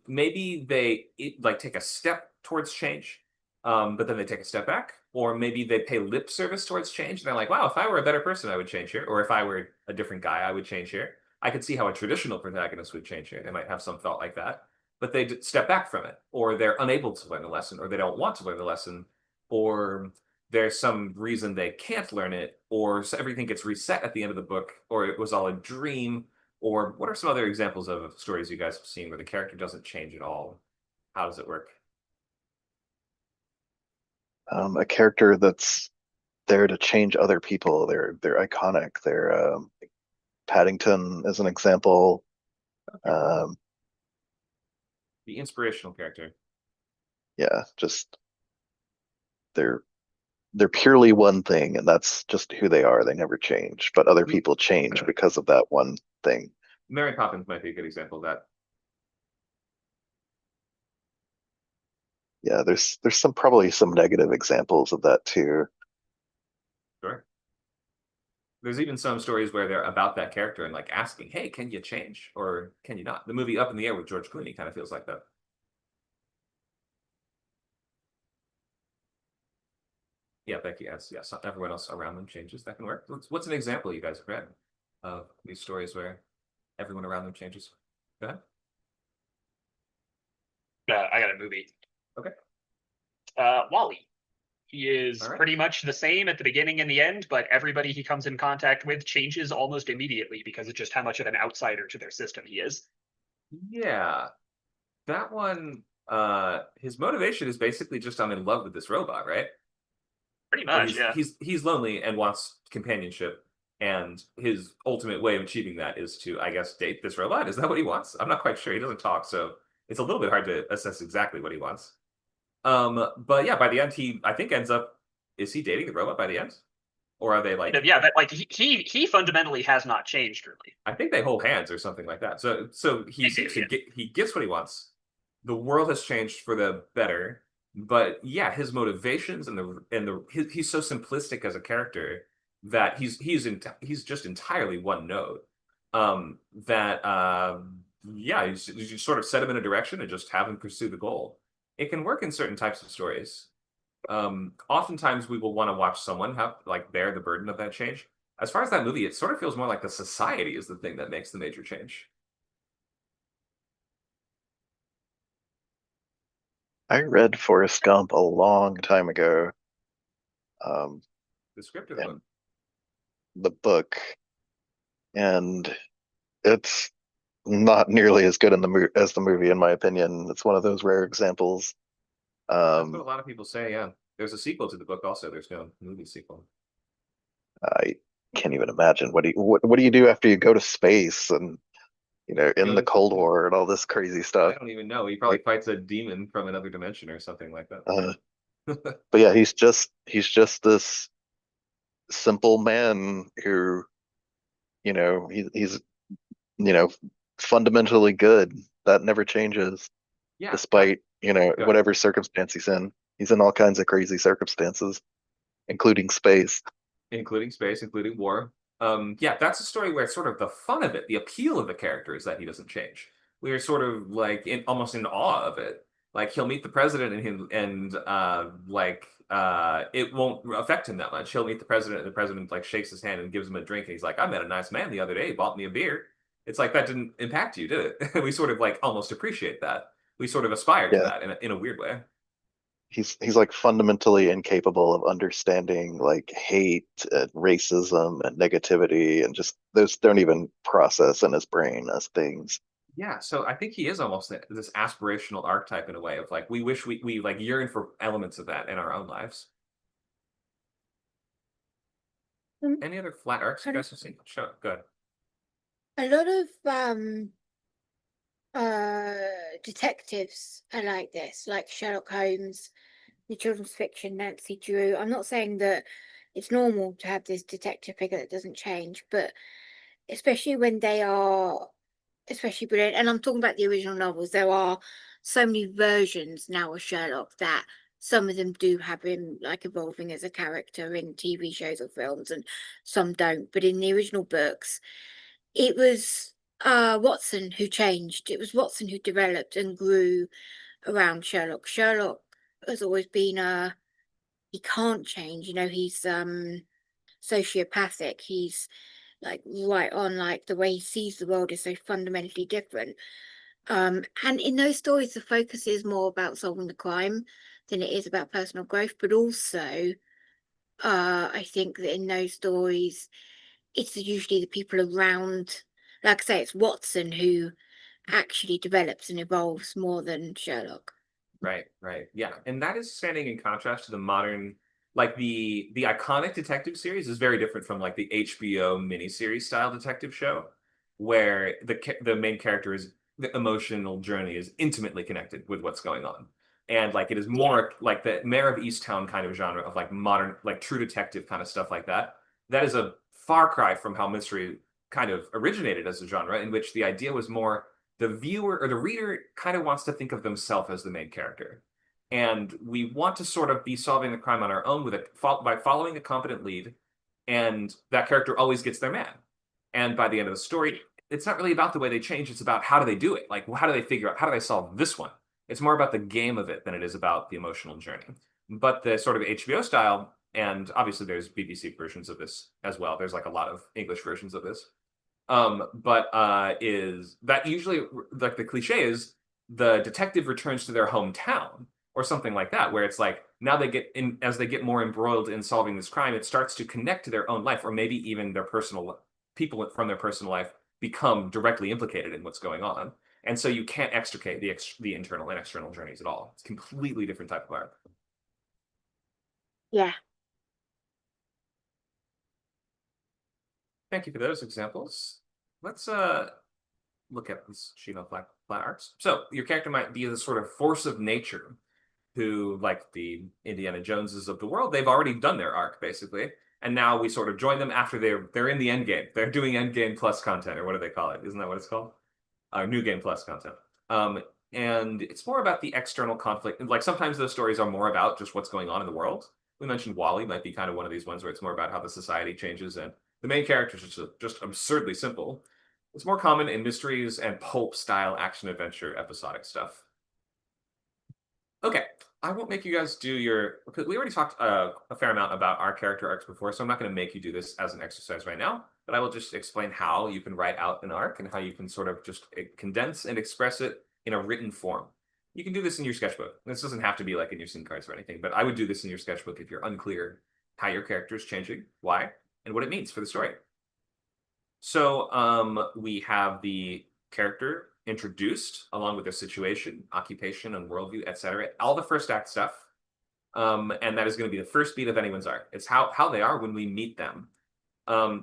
maybe they like take a step towards change, but then they take a step back, or maybe they pay lip service towards change. And they're like, wow, if I were a better person, I would change here, or if I were a different guy, I would change here. I could see how a traditional protagonist would change here. They might have some thought like that, but they step back from it, or they're unable to learn the lesson, or they don't want to learn the lesson, or there's some reason they can't learn it, or everything gets reset at the end of the book, or it was all a dream. Or what are some other examples of stories you guys have seen where the character doesn't change at all? How does it work? A character that's there to change other people. They're iconic. They're Paddington is an example. Um, The inspirational character. yeah, just they're purely one thing, and that's just who they are. They never change, but other people change because of that one thing. Mary Poppins might be a good example of that. Yeah, there's probably some negative examples of that too. Sure. There's even some stories where they're about that character and like asking, hey, can you change or can you not? The movie Up in the Air with George Clooney kind of feels like that. Yeah, Becky, yes, everyone else around them changes. That can work. What's an example you guys have read of these stories where everyone around them changes? Go ahead. I got a movie. Okay. Wally. He is All right. pretty much the same at the beginning and the end, but everybody he comes in contact with changes almost immediately because of just how much of an outsider to their system he is. Yeah. That one, his motivation is basically just I'm in love with this robot, right? Pretty much, yeah. He's lonely and wants companionship, and his ultimate way of achieving that is to, I guess, date this robot. Is that what he wants? I'm not quite sure. He doesn't talk, so it's a little bit hard to assess exactly what he wants. But yeah, by the end, I think ends up, is he dating the robot by the end? Or are they like, Yeah, but like he fundamentally has not changed really. I think they hold hands or something like that. So he gets what he wants. The world has changed for the better, but yeah, his motivations and he's so simplistic as a character that he's just entirely one note. Yeah, you just sort of set him in a direction and just have him pursue the goal. It can work in certain types of stories. Oftentimes we will want to watch someone have like bear the burden of that change. As far as that movie, it sort of feels more like the society is the thing that makes the major change. I read Forrest Gump a long time ago. The script of and the book, and it's not nearly as good as the movie, in my opinion. It's one of those rare examples. That's what a lot of people say. Yeah, there's a sequel to the book. Also, there's no movie sequel. I can't even imagine what do you do after you go to space and in the Cold War and all this crazy stuff. I don't even know. He probably fights a demon from another dimension or something like that. But yeah, he's just this simple man who, he's fundamentally good. That never changes, Yeah, despite whatever circumstance he's in. He's in all kinds of crazy circumstances, including space. Including war. Yeah, that's a story where it's sort of the fun of it, the appeal of the character is that he doesn't change. We're sort of like almost in awe of it. Like he'll meet the president and it won't affect him that much. He'll meet the president and the president like shakes his hand and gives him a drink and he's like, I met a nice man the other day, he bought me a beer. It's like that didn't impact you, did it? We sort of like almost appreciate that. we sort of aspire to Yeah. that in a weird way. He's like fundamentally incapable of understanding like hate and racism and negativity, and just those don't even process in his brain as things. Yeah, so I think he is almost this aspirational archetype in a way of like we wish we like yearn for elements of that in our own lives. Any other flat arcs you guys have seen? Sure, good. A lot of detectives are like this, like Sherlock Holmes, the children's fiction, Nancy Drew. I'm not saying that it's normal to have this detective figure that doesn't change, but especially when they are especially brilliant, and I'm talking about the original novels, there are so many versions now of Sherlock that some of them do have him like evolving as a character in TV shows or films, and some don't. But in the original books, it was Watson who changed. It was Watson who developed and grew around Sherlock. Sherlock has always been he can't change, he's sociopathic. He's like right on, like the way he sees the world is so fundamentally different. And in those stories the focus is more about solving the crime than it is about personal growth, but also I think that in those stories it's usually the people around, like I say, it's Watson who actually develops and evolves more than Sherlock. Right, right. Yeah. And that is standing in contrast to the modern, like the iconic detective series is very different from like the HBO miniseries style detective show, where the main character is the emotional journey is intimately connected with what's going on. And like it is more like the Mayor of Easttown kind of genre of like modern, like true detective kind of stuff like that. That is a far cry from how mystery kind of originated as a genre, in which the idea was more the viewer or the reader kind of wants to think of themselves as the main character. And we want to sort of be solving the crime on our own by following a competent lead, and that character always gets their man. And by the end of the story, it's not really about the way they change, it's about how do they do it? Like, how do they figure out, how do they solve this one? It's more about the game of it than it is about the emotional journey. But the sort of HBO style, and obviously there's BBC versions of this as well. There's like a lot of English versions of this. But is that usually like the cliche is the detective returns to their hometown or something like that, where it's like now they get in as they get more embroiled in solving this crime, it starts to connect to their own life, or maybe even their personal people from their personal life become directly implicated in what's going on. And so you can't extricate the internal and external journeys at all. It's a completely different type of art. Yeah. Thank you for those examples. Let's look at this sheet of flat arts. So your character might be the sort of force of nature who, like the Indiana Joneses of the world, they've already done their arc basically. And now we sort of join them after they're in the end game. They're doing end game plus content, or what do they call it? Isn't that what it's called? New game plus content. And it's more about the external conflict. Like sometimes those stories are more about just what's going on in the world. We mentioned Wally might be kind of one of these ones where it's more about how the society changes, and the main character is just absurdly simple. It's more common in mysteries and pulp style action adventure episodic stuff. Okay, I won't make you guys do because we already talked a fair amount about our character arcs before, so I'm not going to make you do this as an exercise right now, but I will just explain how you can write out an arc and how you can sort of just condense and express it in a written form. You can do this in your sketchbook. This doesn't have to be like in your scene cards or anything, but I would do this in your sketchbook if you're unclear how your character is changing, why, and what it means for the story. So we have the character introduced along with their situation, occupation, and worldview, etc. All the first act stuff. And that is going to be the first beat of anyone's arc. It's how they are when we meet them.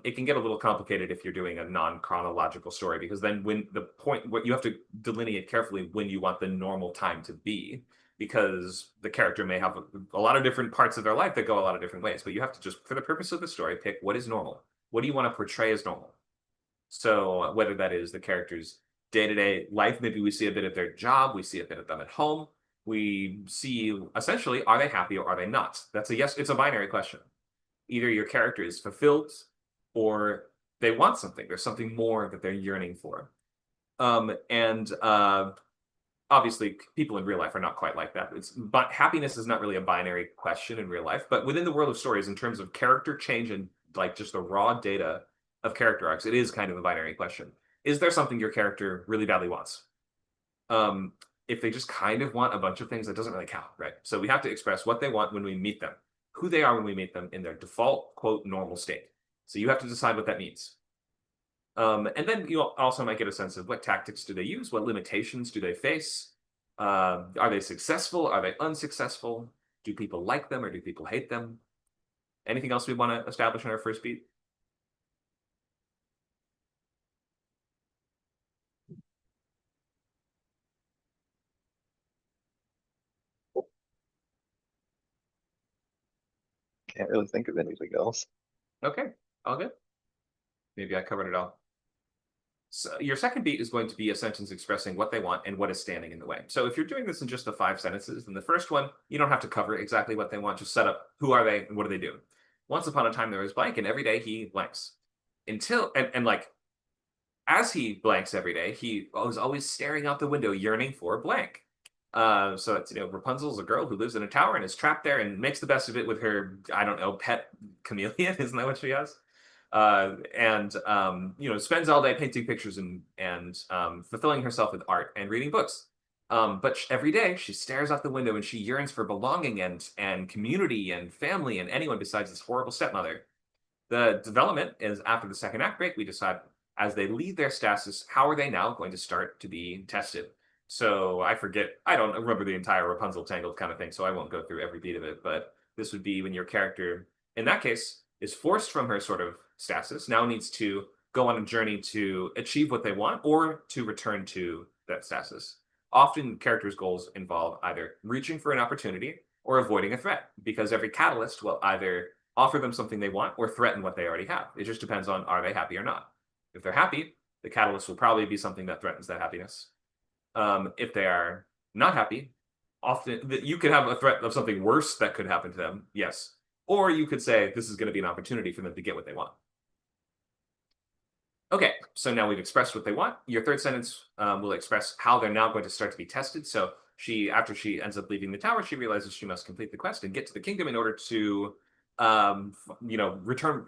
It can get a little complicated if you're doing a non-chronological story, because then when the point, what you have to delineate carefully when you want the normal time to be, because the character may have a lot of different parts of their life that go a lot of different ways. But you have to just, for the purpose of the story, pick what is normal. What do you want to portray as normal? So whether that is the character's day-to-day life, maybe we see a bit of their job, we see a bit of them at home, we see essentially, are they happy or are they not? That's a yes, it's a binary question. Either your character is fulfilled or they want something. There's something more that they're yearning for. Obviously people in real life are not quite like that. But happiness is not really a binary question in real life. But within the world of stories, in terms of character change and like just the raw data of character arcs, it is kind of a binary question. Is there something your character really badly wants? if they just kind of want a bunch of things, that doesn't really count, right? So we have to express what they want when we meet them, who they are when we meet them in their default, quote, normal state. So you have to decide what that means. And then you also might get a sense of what tactics do they use, what limitations do they face, are they successful, are they unsuccessful, do people like them or do people hate them? Anything else we want to establish in our first beat? Can't really think of anything else. Okay, all good. Maybe I covered it all. So your second beat is going to be a sentence expressing what they want and what is standing in the way. So if you're doing this in just the 5 sentences, then the first one, you don't have to cover exactly what they want, just set up who are they and what do they do. Once upon a time there was blank, and every day he blanks. Until, and like, as he blanks every day, he was always staring out the window, yearning for blank. So it's, Rapunzel's a girl who lives in a tower and is trapped there and makes the best of it with her, I don't know, pet chameleon. Isn't that what she has? Spends all day painting pictures and fulfilling herself with art and reading books. But every day she stares out the window and she yearns for belonging and community and family and anyone besides this horrible stepmother. The development is after the second act break, we decide as they leave their stasis, how are they now going to start to be tested? So I don't remember the entire Rapunzel Tangled kind of thing, so I won't go through every beat of it, but this would be when your character, in that case, is forced from her sort of stasis, now needs to go on a journey to achieve what they want or to return to that stasis. Often characters' goals involve either reaching for an opportunity or avoiding a threat, because every catalyst will either offer them something they want or threaten what they already have. It just depends on, are they happy or not? If they're happy, the catalyst will probably be something that threatens that happiness. If they are not happy, often you could have a threat of something worse that could happen to them, yes. Or you could say this is going to be an opportunity for them to get what they want. Okay, so now we've expressed what they want. Your third sentence will express how they're now going to start to be tested. So after she ends up leaving the tower, she realizes she must complete the quest and get to the kingdom in order to,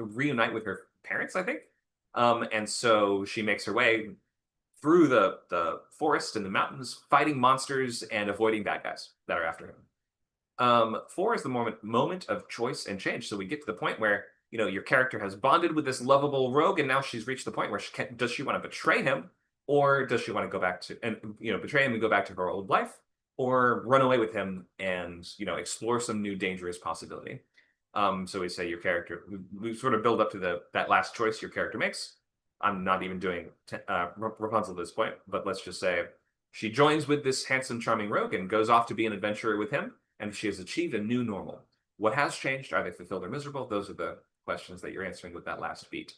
reunite with her parents, I think. And so she makes her way through the forest and the mountains, fighting monsters and avoiding bad guys that are after him. 4 is the moment of choice and change. So we get to the point where, your character has bonded with this lovable rogue, and now she's reached the point where does she want to betray him, or does she want to go back to betray him and go back to her old life, or run away with him and explore some new dangerous possibility. So we say your character, we sort of build up to that last choice your character makes. I'm not even doing Rapunzel at this point, but let's just say she joins with this handsome, charming rogue and goes off to be an adventurer with him, and she has achieved a new normal. What has changed? Are they fulfilled or miserable? Those are the questions that you're answering with that last beat.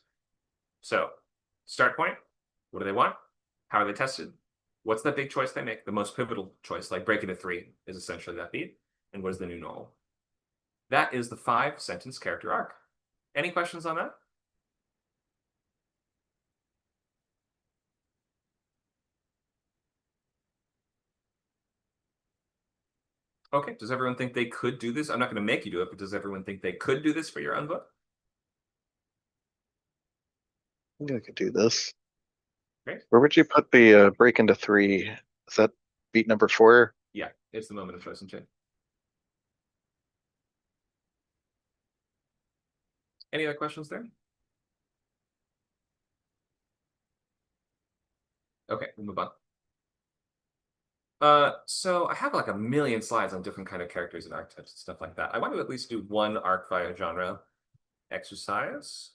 So, start point, what do they want? How are they tested? What's the big choice they make? The most pivotal choice, like break into 3, is essentially that beat. And what is the new normal? That is the 5-sentence character arc. Any questions on that? Okay, does everyone think they could do this? I'm not going to make you do it, but does everyone think they could do this for your own book? I think I could do this. Great. Where would you put the break into 3? Is that beat number 4? Yeah, it's the moment of choice and change. Any other questions there? Okay, we'll move on. So I have like a million slides on different kind of characters and archetypes and stuff like that. I want to at least do one arc via genre exercise.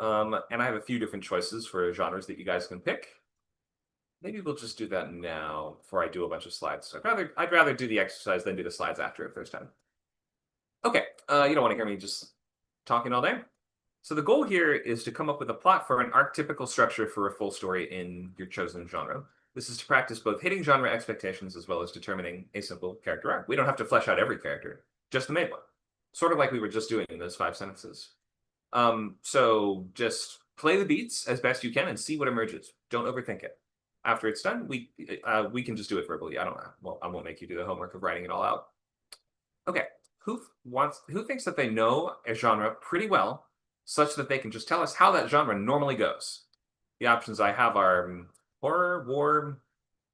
And I have a few different choices for genres that you guys can pick. Maybe we'll just do that now before I do a bunch of slides. So I'd rather do the exercise than do the slides after if there's time. Okay, you don't want to hear me just talking all day. So the goal here is to come up with a plot for an archetypical structure for a full story in your chosen genre. This is to practice both hitting genre expectations as well as determining a simple character arc. We don't have to flesh out every character, just the main one. Sort of like we were just doing in those 5 sentences. So just play the beats as best you can and see what emerges. Don't overthink it. After it's done, we can just do it verbally. I won't make you do the homework of writing it all out. Okay, who thinks that they know a genre pretty well, such that they can just tell us how that genre normally goes? The options I have are horror, war,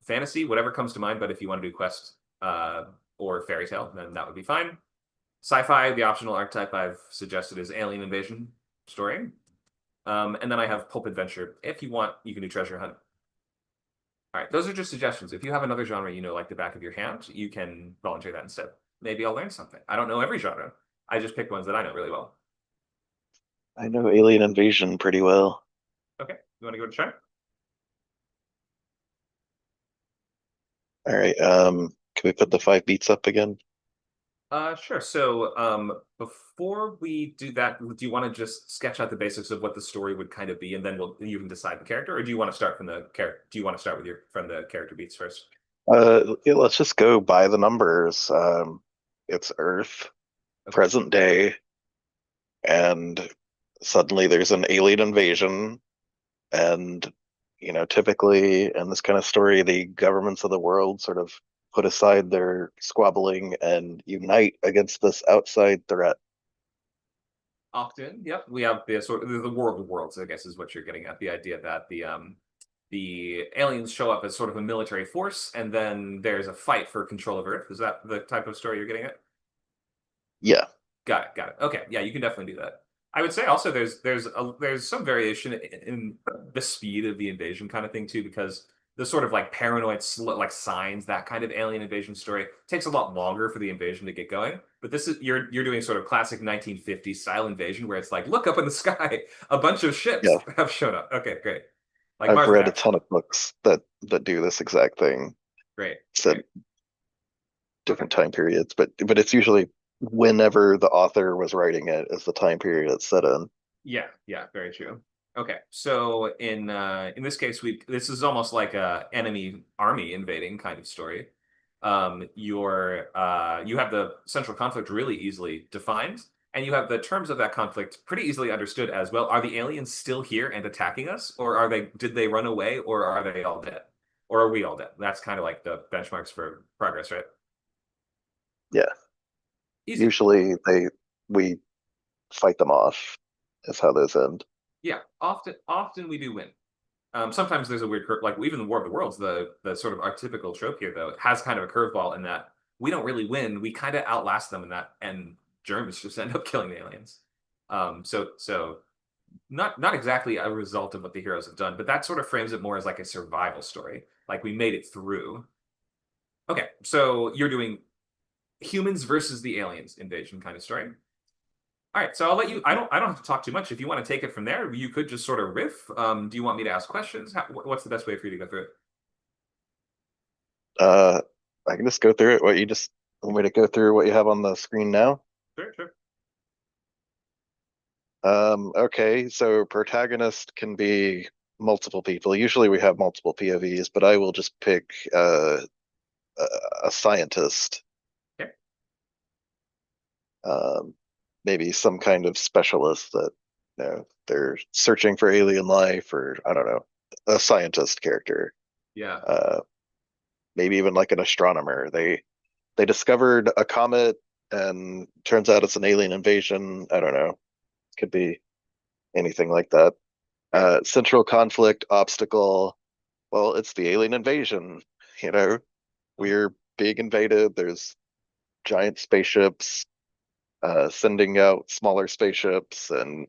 fantasy, whatever comes to mind. But if you want to do quest or fairy tale, then that would be fine. Sci-fi, the optional archetype I've suggested is alien invasion story. And then I have pulp adventure. If you want, you can do treasure hunt. All right, those are just suggestions. If you have another genre you know like the back of your hand, you can volunteer that instead. Maybe I'll learn something. I don't know every genre. I just picked ones that I know really well. I know alien invasion pretty well. Okay, you want to go to try? All right. Can we put the 5 beats up again? Sure. So, before we do that, do you want to just sketch out the basics of what the story would kind of be, and then you can decide the character, or do you want to start from the character? Do you want to start with from the character beats first? Yeah, let's just go by the numbers. It's Earth, present day, and suddenly there's an alien invasion, and typically in this kind of story, the governments of the world sort of put aside their squabbling and unite against this outside threat. Often, yep. We have the sort of the War of the Worlds, I guess, is what you're getting at. The idea that the aliens show up as sort of a military force, and then there's a fight for control of Earth. Is that the type of story you're getting at? Yeah. Got it. Got it. Okay. Yeah, you can definitely do that. I would say also there's some variation in the speed of the invasion kind of thing too, because the sort of like paranoid like signs, that kind of alien invasion story takes a lot longer for the invasion to get going. But this is you're doing sort of classic 1950s style invasion where it's like, look up in the sky, a bunch of ships Yeah. have shown up. Okay, great. Like I've Mars read a Attacks. ton of books that do this exact thing. Great. Set Great. different time periods, but it's usually whenever the author was writing it is the time period it's set in. Yeah, yeah, very true. Okay, so in this case, this is almost like a enemy army invading kind of story. You have the central conflict really easily defined, and you have the terms of that conflict pretty easily understood as well. Are the aliens still here and attacking us, or did they run away, or are they all dead? Or are we all dead? That's kind of like the benchmarks for progress, right? Yeah. Easy. Usually we fight them off is how those end. Yeah, often we do win. Sometimes there's a weird curve, like even the War of the Worlds, the sort of archetypical trope here, though, has kind of a curveball in that we don't really win. We kind of outlast them in that, and Germans just end up killing the aliens. So not exactly a result of what the heroes have done, but that sort of frames it more as like a survival story. Like we made it through. Okay, so you're doing humans versus the aliens invasion kind of story. All right, so I'll let you. I don't have to talk too much. If you want to take it from there, you could just sort of riff. Do you want me to ask questions? What's the best way for you to go through it? I can just go through it. What you just want me to go through what you have on the screen now? Sure, sure. Okay, so protagonist can be multiple people. Usually we have multiple POVs, but I will just pick a scientist. Okay. Maybe some kind of specialist that they're searching for alien life, or I don't know, a scientist character. Yeah. Maybe even like an astronomer. They discovered a comet and turns out it's an alien invasion. I don't know. Could be anything like that. Central conflict, obstacle. Well, it's the alien invasion. We're being invaded. There's giant spaceships sending out smaller spaceships, and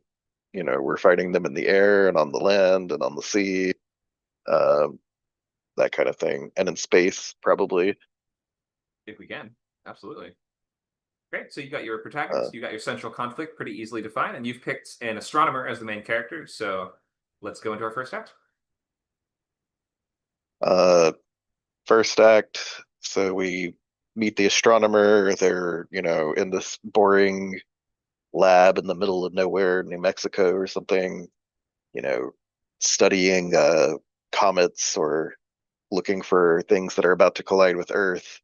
we're fighting them in the air and on the land and on the sea, that kind of thing, and in space probably. If we can, absolutely. Great. So you got your protagonist, you got your central conflict pretty easily defined, and you've picked an astronomer as the main character. So let's go into our first act. First act. So we meet the astronomer. They're in this boring lab in the middle of nowhere, New Mexico or something, studying comets or looking for things that are about to collide with Earth,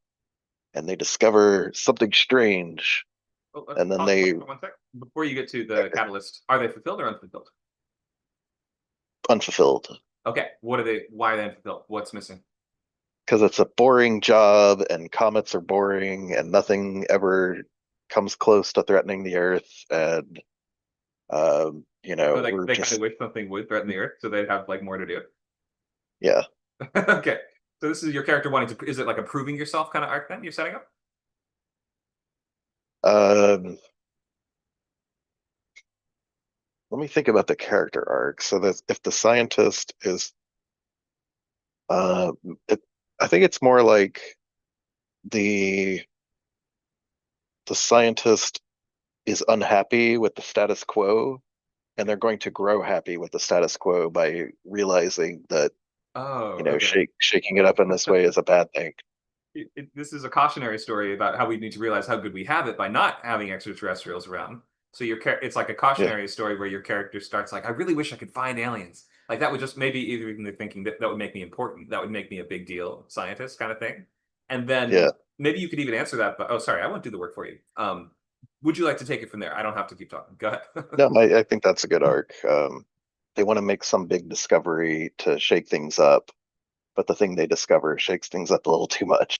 and they discover something strange. Oh, and then one sec. Before you get to the catalyst, are they fulfilled or unfulfilled? Unfulfilled. Okay. What are they? Why are they unfulfilled? What's missing? Because it's a boring job, and comets are boring, and nothing ever comes close to threatening the Earth, and So they just kind of wish something would threaten the Earth, so they'd have like more to do. yeah. Okay. So this is your character wanting to, is it like a proving yourself kind of arc then you're setting up? Let me think about the character arc. So that if the scientist is, uh, it, I think it's more like the the scientist is unhappy with the status quo, and they're going to grow happy with the status quo by realizing that, Oh, you know, okay. shaking it up in this way is a bad thing. This is a cautionary story about how we need to realize how good we have it by not having extraterrestrials around. So it's like a cautionary story where your character starts like, I really wish I could find aliens. Like that would just maybe even thinking that would make me important. That would make me a big deal scientist kind of thing. And then Yeah. maybe you could even answer that. But oh, sorry, I won't do the work for you. Would you like to take it from there? I don't have to keep talking. Go ahead. No, I think that's a good arc. They want to make some big discovery to shake things up, but the thing they discover shakes things up a little too much.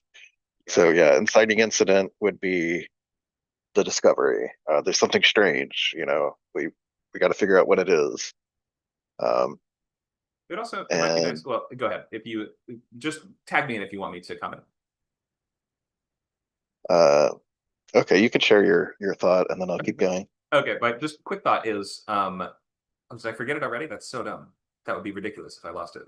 So yeah, inciting incident would be the discovery. There's something strange, you know. We got to figure out what it is. It also it might be And nice. Well, go ahead. If you just tag me in if you want me to comment. okay, you could share your thought, and then I'll keep going. Okay, but just quick thought is, did I forget it already? That's so dumb. That would be ridiculous if I lost it.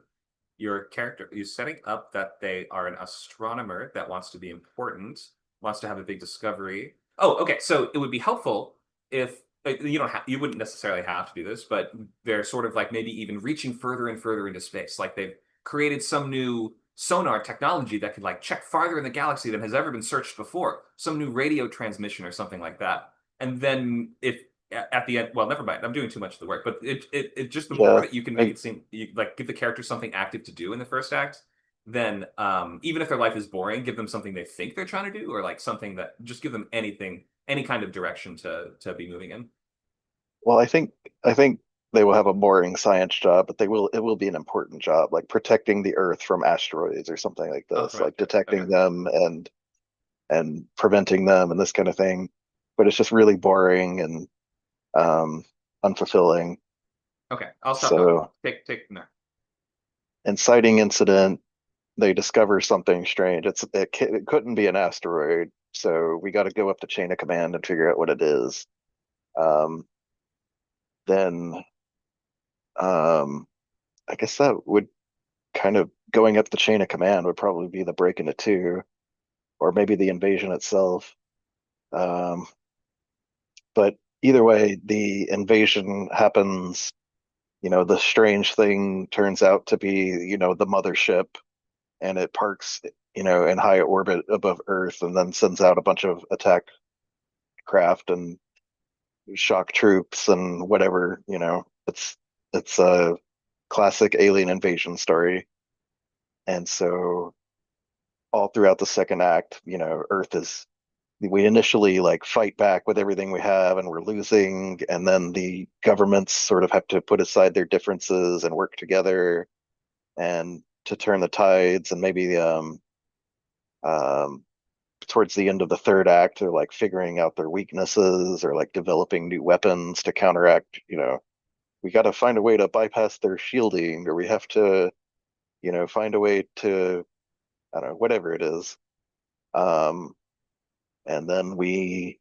Your character is setting up that they are an astronomer that wants to be important, wants to have a big discovery. Oh, okay. So it would be helpful if you wouldn't necessarily have to do this, but they're sort of like maybe even reaching further and further into space. Like they've created some new sonar technology that could like check farther in the galaxy than has ever been searched before. Some new radio transmission or something like that. And then if at the end, well, never mind. I'm doing too much of the work, but it just the more Yeah, that you can make it seem like give the character something active to do in the first act, then even if their life is boring, give them something they think they're trying to do, or like something that just give them anything, any kind of direction to be moving in. well, I think they will have a boring science job, but it will be an important job, like protecting the Earth from asteroids or something like Oh, this, right. like detecting Okay. them and preventing them and this kind of thing. But it's just really boring and unfulfilling. Okay, I'll stop talking. So, Take from there. inciting incident, they discover something strange. It couldn't be an asteroid, so we got to go up the chain of command and figure out what it is. Um, then I guess that would kind of going up the chain of command would probably be the break into two, or maybe the invasion itself. Um, but either way, the invasion happens. You know, the strange thing turns out to be, you know, the mothership, and it parks, you know, in high orbit above Earth, and then sends out a bunch of attack craft and shock troops and whatever. You know, it's a classic alien invasion story. And so all throughout the second act, you know, Earth is we initially like fight back with everything we have and we're losing, and then the governments sort of have to put aside their differences and work together and to turn the tides, and maybe um towards the end of the third act they're like figuring out their weaknesses or like developing new weapons to counteract, you know, we got to find a way to bypass their shielding, or we have to, you know, find a way to, I don't know, whatever it is. um and then we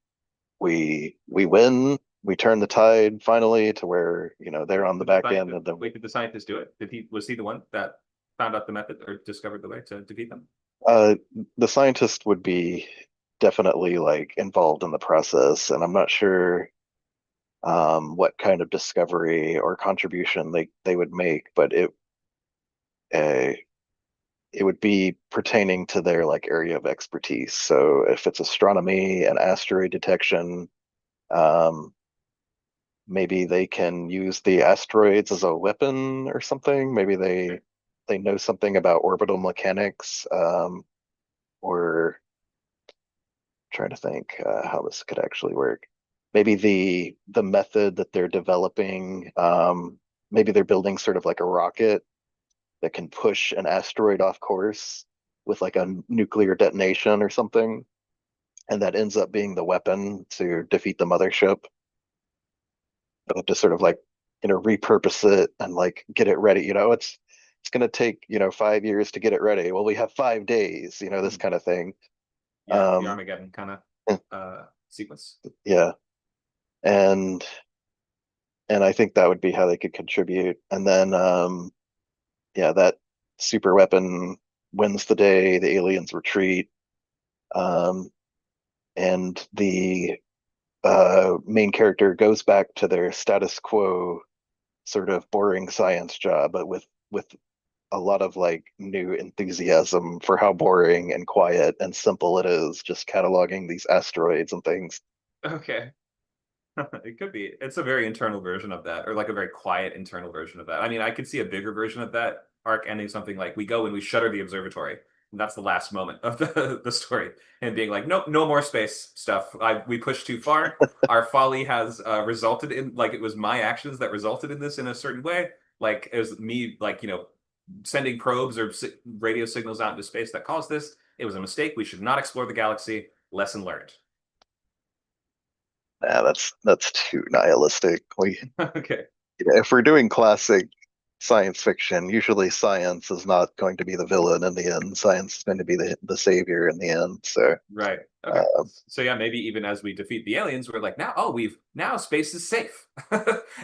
win, we turn the tide finally to where, you know, they're on the back end, and then Wait, did the scientist do it? Was he the one that found out the method or discovered the way to defeat them? uh the scientist would be definitely like involved in the process, and I'm not sure what kind of discovery or contribution they would make, but uh, it would be pertaining to their like area of expertise. So if it's astronomy and asteroid detection, um, maybe they can use the asteroids as a weapon or something. Maybe they know something about orbital mechanics, or trying to think how this could actually work. Maybe the method that they're developing, maybe they're building sort of like a rocket that can push an asteroid off course with like a nuclear detonation or something, and that ends up being the weapon to defeat the mothership. They'll have to sort of like, you know, repurpose it and like get it ready. You know, it's it's going to take, 5 years to get it ready. Well, we have 5 days, this kind of thing. Yeah, the Um, Armageddon kind yeah. of sequence. Yeah. And I think that would be how they could contribute. And then yeah, that super weapon wins the day, the aliens retreat, um, and the main character goes back to their status quo sort of boring science job, but with a lot of like new enthusiasm for how boring and quiet and simple it is, just cataloging these asteroids and things. Okay. It could be. It's a very internal version of that, or like a very quiet internal version of that. I mean, I could see a bigger version of that arc ending something like we go and we shutter the observatory. And that's the last moment of the story. And being like, nope, no more space stuff. We pushed too far. Our folly has resulted in, like, it was my actions that resulted in this in a certain way. Like, it was me, like, sending probes or radio signals out into space that caused this. It was a mistake. We should not explore the galaxy. Lesson learned. Yeah, that's too nihilistic. Okay. If we're doing classic science fiction, usually science is not going to be the villain in the end. Science is going to be the savior in the end. So Right. Okay. So yeah, maybe even as we defeat the aliens, we're like, now space is safe.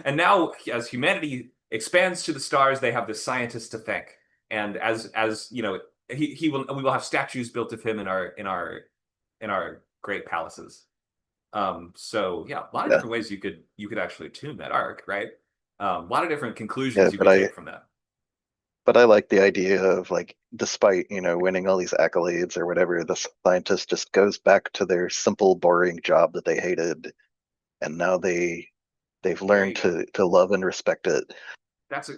And now as humanity expands to the stars, they have the scientists to thank. And as we will have statues built of him in our great palaces. So yeah, a lot of yeah, different ways you could actually tune that arc, right? A lot of different yeah, conclusions you could take from that. but I like the idea of like, despite, winning all these accolades or whatever, the scientist just goes back to their simple, boring job that they hated, and now they've There you learned go. to love and respect it.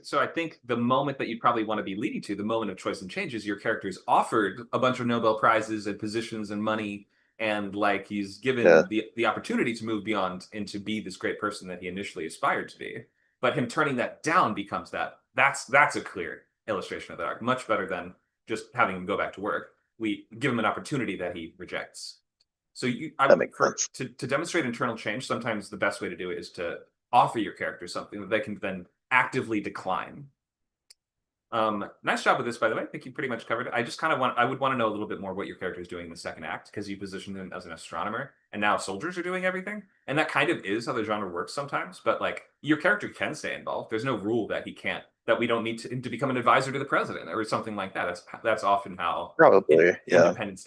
So I think the moment that you'd probably want to be leading to, the moment of choice and change, is your character's offered a bunch of Nobel Prizes and positions and money, and like he's Yeah, given the opportunity to move beyond and to be this great person that he initially aspired to be. But him turning that down becomes that's a clear illustration of that arc, much better than just having him go back to work. We give him an opportunity that he rejects. So that makes sense. to demonstrate internal change, sometimes the best way to do it is to offer your character something that they can then actively decline. Nice job with this, by the way. I think you pretty much covered it. I would want to know a little bit more what your character is doing in the second act, because you positioned him as an astronomer, and now soldiers are doing everything. And that kind of is how the genre works sometimes, but like your character can stay involved. There's no rule that he can't, that we don't need to become an advisor to the president or something like that. That's often how Probably, yeah. Independence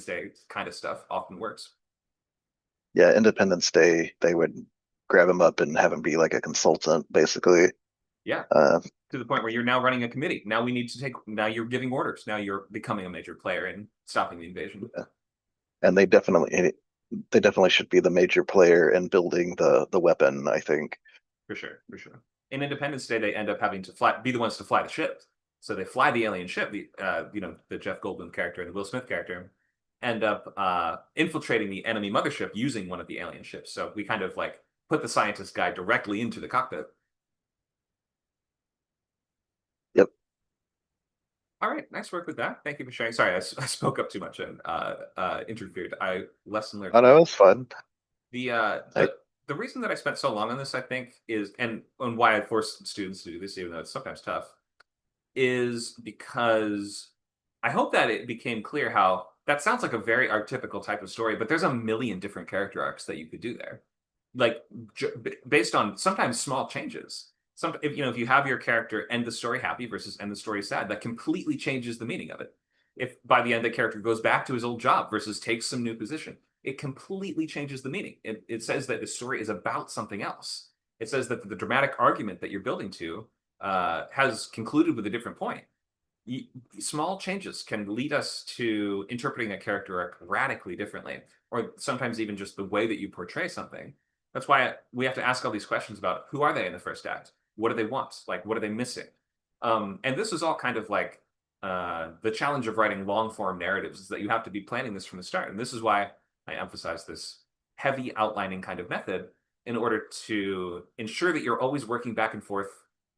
Day kind of stuff often works. Yeah, Independence Day, they would grab him up and have him be like a consultant, basically. Yeah. Uh, To the point where you're now running a committee. Now you're giving orders. Now you're becoming a major player in stopping the invasion. and they definitely should be the major player in building the weapon, I think. For sure. In Independence Day, they end up having to be the ones to fly the ship. So they fly the alien ship, the Jeff Goldblum character and the Will Smith character, end up infiltrating the enemy mothership using one of the alien ships. So we kind of like put the scientist guy directly into the cockpit. Yep. All right, nice work with that. Thank you for sharing. Sorry, I spoke up too much and interfered. I lesson learned. I know, it's fun. The reason that I spent so long on this, I think, is and why I force students to do this, even though it's sometimes tough, is because I hope that it became clear how that sounds like a very archetypical type of story, but there's a million different character arcs that you could do there, like based on sometimes small changes. If you have your character end the story happy versus end the story sad, that completely changes the meaning of it. If by the end the character goes back to his old job versus takes some new position, it completely changes the meaning. It says that the story is about something else. It says that the dramatic argument that you're building to has concluded with a different point. Small changes can lead us to interpreting a character arc radically differently, or sometimes even just the way that you portray something. That's why we have to ask all these questions about who are they in the first act? What do they want? Like, what are they missing? And this is all kind of like the challenge of writing long form narratives, is that you have to be planning this from the start. And this is why I emphasize this heavy outlining kind of method, in order to ensure that you're always working back and forth.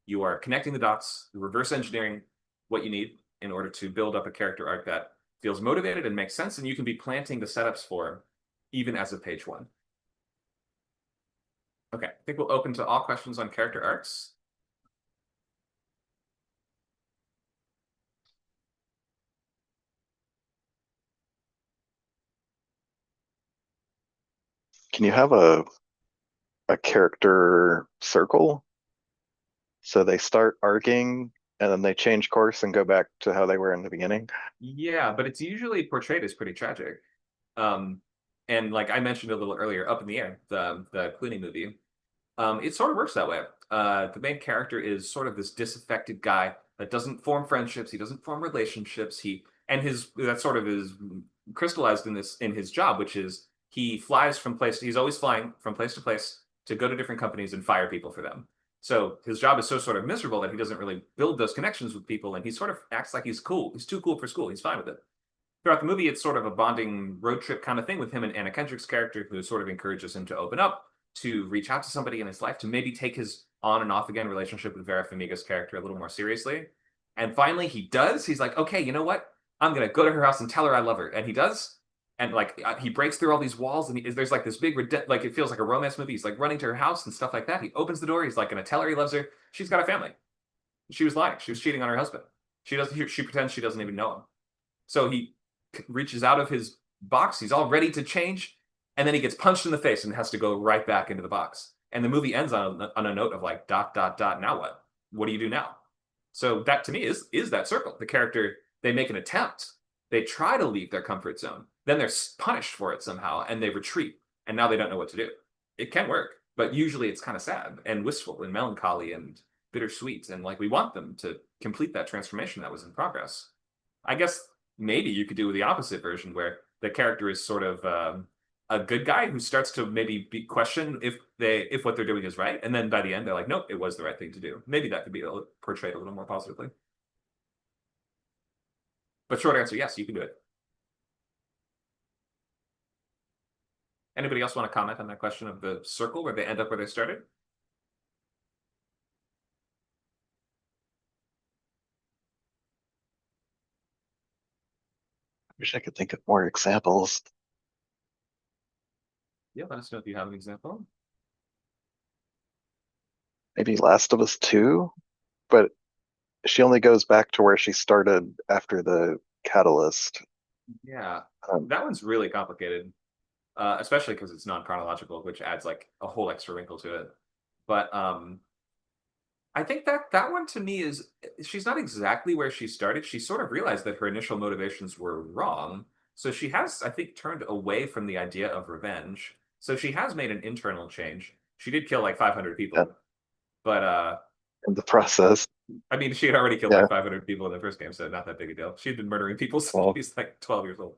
You are connecting the dots, reverse engineering what you need in order to build up a character arc that feels motivated and makes sense, and you can be planting the setups for even as of page one. Okay, I think we'll open to all questions on character arcs. Can you have a character circle? So they start arcing and then they change course and go back to how they were in the beginning. Yeah, but it's usually portrayed as pretty tragic. And like I mentioned a little earlier, Up in the Air, the Clooney movie, it sort of works that way. The main character is sort of this disaffected guy that doesn't form friendships, he doesn't form relationships, that sort of is crystallized in his job, which is he's always flying from place to place to go to different companies and fire people for them. So his job is so sort of miserable that he doesn't really build those connections with people, and he sort of acts like he's cool. He's too cool for school. He's fine with it. Throughout the movie, it's sort of a bonding road trip kind of thing with him and Anna Kendrick's character, who sort of encourages him to open up, to reach out to somebody in his life, to maybe take his on and off again relationship with Vera Farmiga's character a little more seriously. And finally, he does. He's like, okay, you know what? I'm gonna go to her house and tell her I love her, and he does. And like he breaks through all these walls, and there's like this big, like it feels like a romance movie. He's like running to her house and stuff like that. He opens the door. He's like gonna tell her he loves her. She's got a family. She was lying. She was cheating on her husband. She pretends she doesn't even know him. So he reaches out of his box. He's all ready to change, and then he gets punched in the face and has to go right back into the box. And the movie ends on a note of like ... Now what? What do you do now? So that to me is that circle. The character, they make an attempt. They try to leave their comfort zone. Then they're punished for it somehow, and they retreat. And now they don't know what to do. It can work, but usually it's kind of sad and wistful and melancholy and bittersweet. And like we want them to complete that transformation that was in progress. I guess maybe you could do the opposite version where the character is sort of a good guy who starts to maybe question if what they're doing is right, and then by the end they're like, nope, it was the right thing to do. Maybe that could be portrayed a little more positively. But short answer, yes, you can do it. Anybody else want to comment on that question of the circle where they end up where they started? Wish I could think of more examples. Yeah, let us know if you have an example. Maybe Last of Us 2, but she only goes back to where she started after the catalyst. Yeah, Um, that one's really complicated, especially because it's non-chronological, which adds like a whole extra wrinkle to it. But I think that one to me is she's not exactly where she started. She sort of realized that her initial motivations were wrong. So she has, I think, turned away from the idea of revenge. So she has made an internal change. She did kill like 500 people, Yeah. but in the process. I mean, she had already killed Yeah. like 500 people in the first game, so not that big a deal. She'd been murdering people since Well. she's like 12 years old.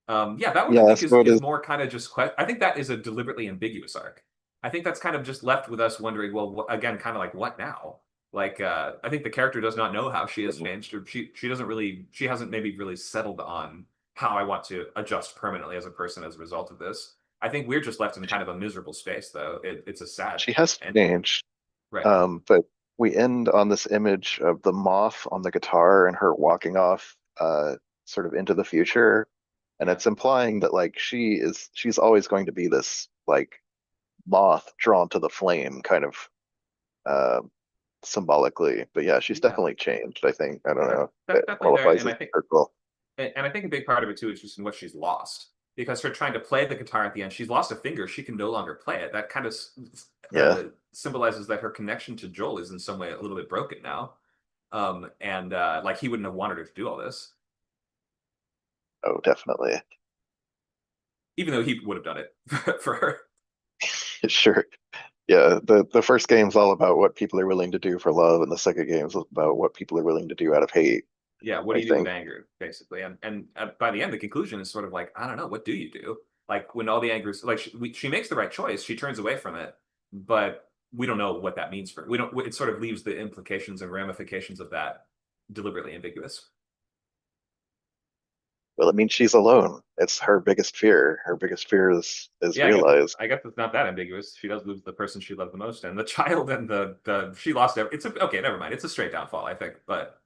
Yeah, that one I Yeah, think so it is is. more kind of just I think that is a deliberately ambiguous arc. I think that's kind of just left with us wondering, well, again, kind of like what now? Like, I think the character does not know how she has changed, or she hasn't maybe really settled on how I want to adjust permanently as a person as a result of this. I think we're just left in kind of a miserable space, though. It's a sad. She has changed. Right. But we end on this image of the moth on the guitar and her walking off sort of into the future. And it's implying that like she's always going to be this like moth drawn to the flame kind of uh symbolically. But yeah, she's definitely changed, I think. I don't know. It Definitely there, qualifies and as I think circle. and I think a big part of it too is just in what she's lost. Because her trying to play the guitar at the end, she's lost a finger. She can no longer play it. That kind of Yeah. symbolizes that her connection to Joel is in some way a little bit broken now. And like he wouldn't have wanted her to do all this, Oh, definitely. even though he would have done it for her. Sure. Yeah, the first game's all about what people are willing to do for love, and the second game's about what people are willing to do out of hate. Yeah, what do I you do with think. anger, basically? And by the end, the conclusion is sort of like, I don't know, what do you do? Like when all the anger is like she makes the right choice, she turns away from it, but we don't know what that means for we don't. It sort of leaves the implications and ramifications of that deliberately ambiguous. Well, it means she's alone. It's her biggest fear. Her biggest fear is Yeah, realized. I guess it's not that ambiguous. She does lose the person she loved the most, and the child, and the she lost. It's okay. Never mind. It's a straight downfall, I think. But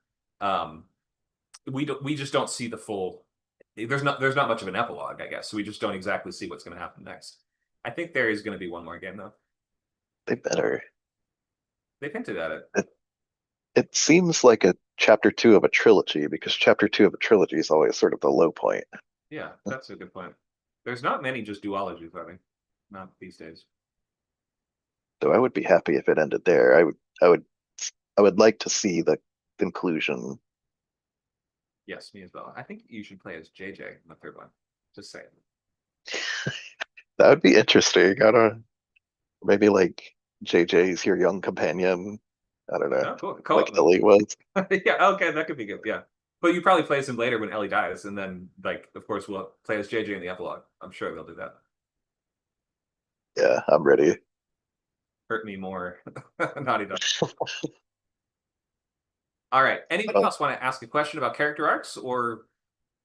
we just don't see the full. There's not much of an epilogue, I guess. So we just don't exactly see what's going to happen next. I think there is going to be one more game though. They better. They've hinted at it. It seems like a chapter 2 of a trilogy, because chapter 2 of a trilogy is always sort of the low point. Yeah, that's a good point. There's not many just duologies, I think. Not these days. So I would be happy if it ended there. I would like to see the conclusion. Yes, me as well. I think you should play as JJ in the third one. Just saying. That would be interesting. I don't maybe like JJ's your young companion. I don't know. Oh, cool. Like Co-op. Ellie was. Yeah, okay, that could be good. Yeah. But you probably play as him later when Ellie dies, and then like of course we'll play as JJ in the epilogue. I'm sure they'll do that. Yeah, I'm ready. Hurt me more. Naughty Dog. All right. Anybody else want to ask a question about character arcs or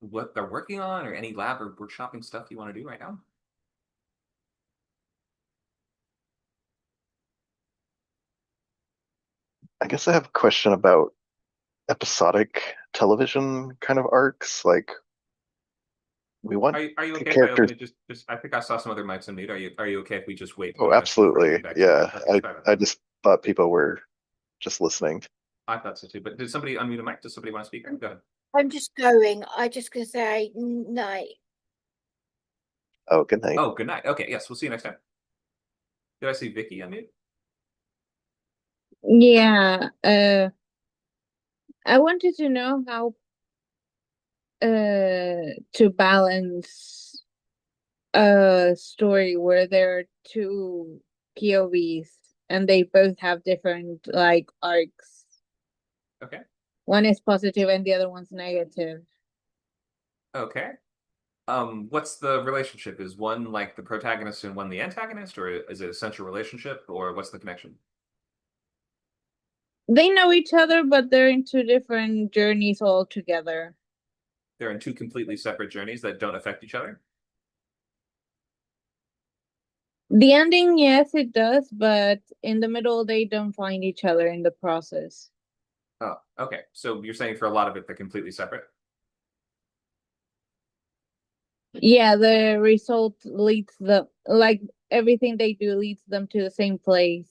what they're working on, or any lab or workshopping stuff you want to do right now? I guess I have a question about episodic television kind of arcs. Like we want Are you the okay if I open characters. it? Just I think I saw some other mics on mute. Are you okay if we just wait? Oh, 1 minute before absolutely. getting back to Yeah. it? Okay, I just thought people were just listening. I thought so too. But did somebody unmute a mic? Does somebody want to speak? Go ahead. I'm just going. I just gonna say night. Oh, good night. Oh, good night. Okay, yes, we'll see you next time. Did I see Vicky unmute? Yeah, I wanted to know how to balance a story where there are two POVs and they both have different like arcs. Okay. One is positive and the other one's negative. Okay. What's the relationship? Is one like the protagonist and one the antagonist, or is it a central relationship, or what's the connection? They know each other, but they're in two different journeys altogether. They're in two completely separate journeys that don't affect each other? The ending, yes, it does, but in the middle, they don't find each other in the process. Oh, okay. So you're saying for a lot of it, they're completely separate? Yeah, the result leads them, like everything they do leads them to the same place.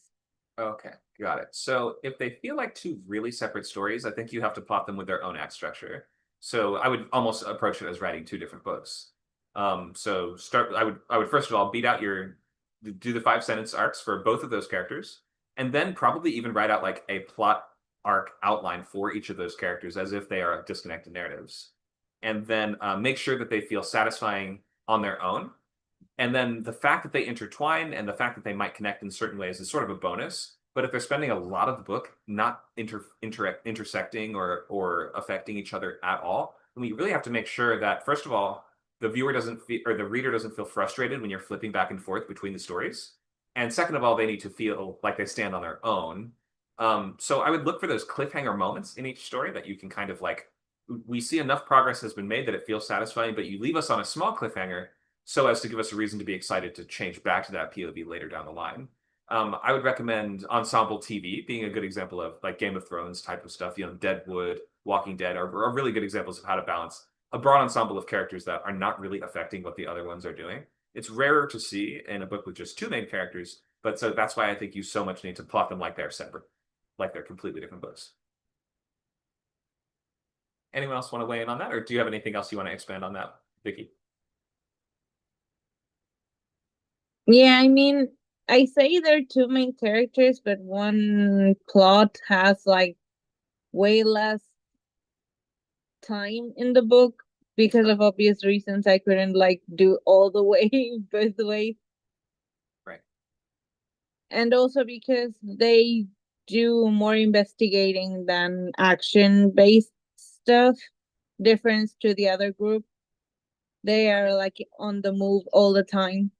Okay, got it. So if they feel like two really separate stories, I think you have to plot them with their own act structure. So I would almost approach it as writing two different books. So start. I would first of all beat out do the 5 sentence arcs for both of those characters, and then probably even write out like a plot arc outline for each of those characters as if they are disconnected narratives, and then make sure that they feel satisfying on their own. And then the fact that they intertwine and the fact that they might connect in certain ways is sort of a bonus. But if they're spending a lot of the book not intersecting or affecting each other at all, then we really have to make sure that, first of all, the viewer doesn't feel, or the reader doesn't feel frustrated when you're flipping back and forth between the stories. And second of all, they need to feel like they stand on their own. So I would look for those cliffhanger moments in each story that you can kind of like, we see enough progress has been made that it feels satisfying, but you leave us on a small cliffhanger so as to give us a reason to be excited to change back to that POV later down the line. I would recommend ensemble TV being a good example of like Game of Thrones type of stuff. You know, Deadwood, Walking Dead are really good examples of how to balance a broad ensemble of characters that are not really affecting what the other ones are doing. It's rarer to see in a book with just two main characters, but so that's why I think you so much need to plot them like they're separate, like they're completely different books. Anyone else want to weigh in on that, or do you have anything else you want to expand on that, Vicky? Yeah, I mean, I say there are two main characters, but one plot has like way less time in the book because of obvious reasons. I couldn't like do all the way both ways. Right. And also because they do more investigating than action-based stuff, difference to the other group. They are like on the move all the time.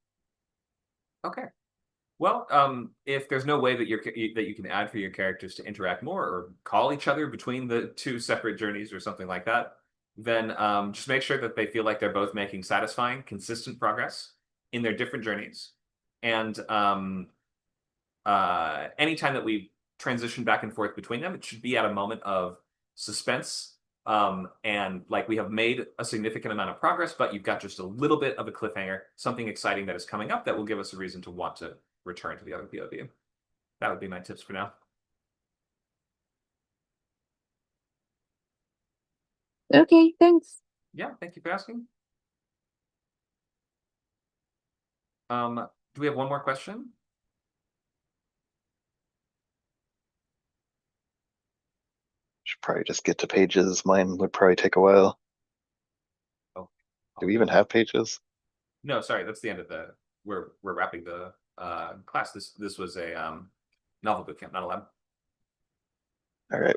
Okay. Well, if there's no way that you can add for your characters to interact more or call each other between the two separate journeys or something like that, then just make sure that they feel like they're both making satisfying, consistent progress in their different journeys. And anytime that we transition back and forth between them, it should be at a moment of suspense. And like we have made a significant amount of progress, but you've got just a little bit of a cliffhanger, something exciting that is coming up that will give us a reason to want to return to the other POV. That would be my tips for now. Okay, thanks. Yeah, thank you for asking. Do we have one more question? Should probably just get to pages. Mine would probably take a while. Do we even have pages? No, sorry, that's the end of the. We're wrapping the class. This was a novel bootcamp, not a lab. All right.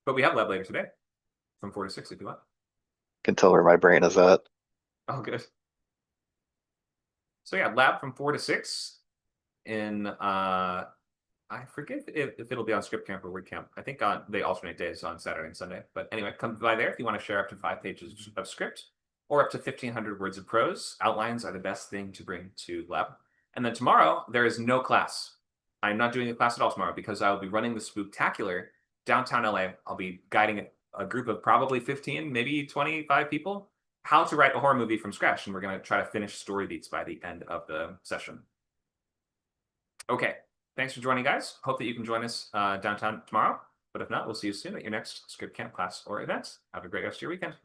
But we have lab later today, from 4 to 6 if you want. Can tell where my brain is at. Oh, good. So yeah, lab from 4 to 6 in I forget if it'll be on script camp or word camp. I think they alternate days on Saturday and Sunday. But anyway, come by there if you want to share up to 5 pages of script or up to 1,500 words of prose. Outlines are the best thing to bring to lab. And then tomorrow there is no class. I'm not doing a class at all tomorrow because I will be running the Spooktacular downtown LA. I'll be guiding a group of probably 15, maybe 25 people how to write a horror movie from scratch. And we're going to try to finish story beats by the end of the session. Okay. Thanks for joining, guys. Hope that you can join us downtown tomorrow. But if not, we'll see you soon at your next script camp class or events. Have a great rest of your weekend.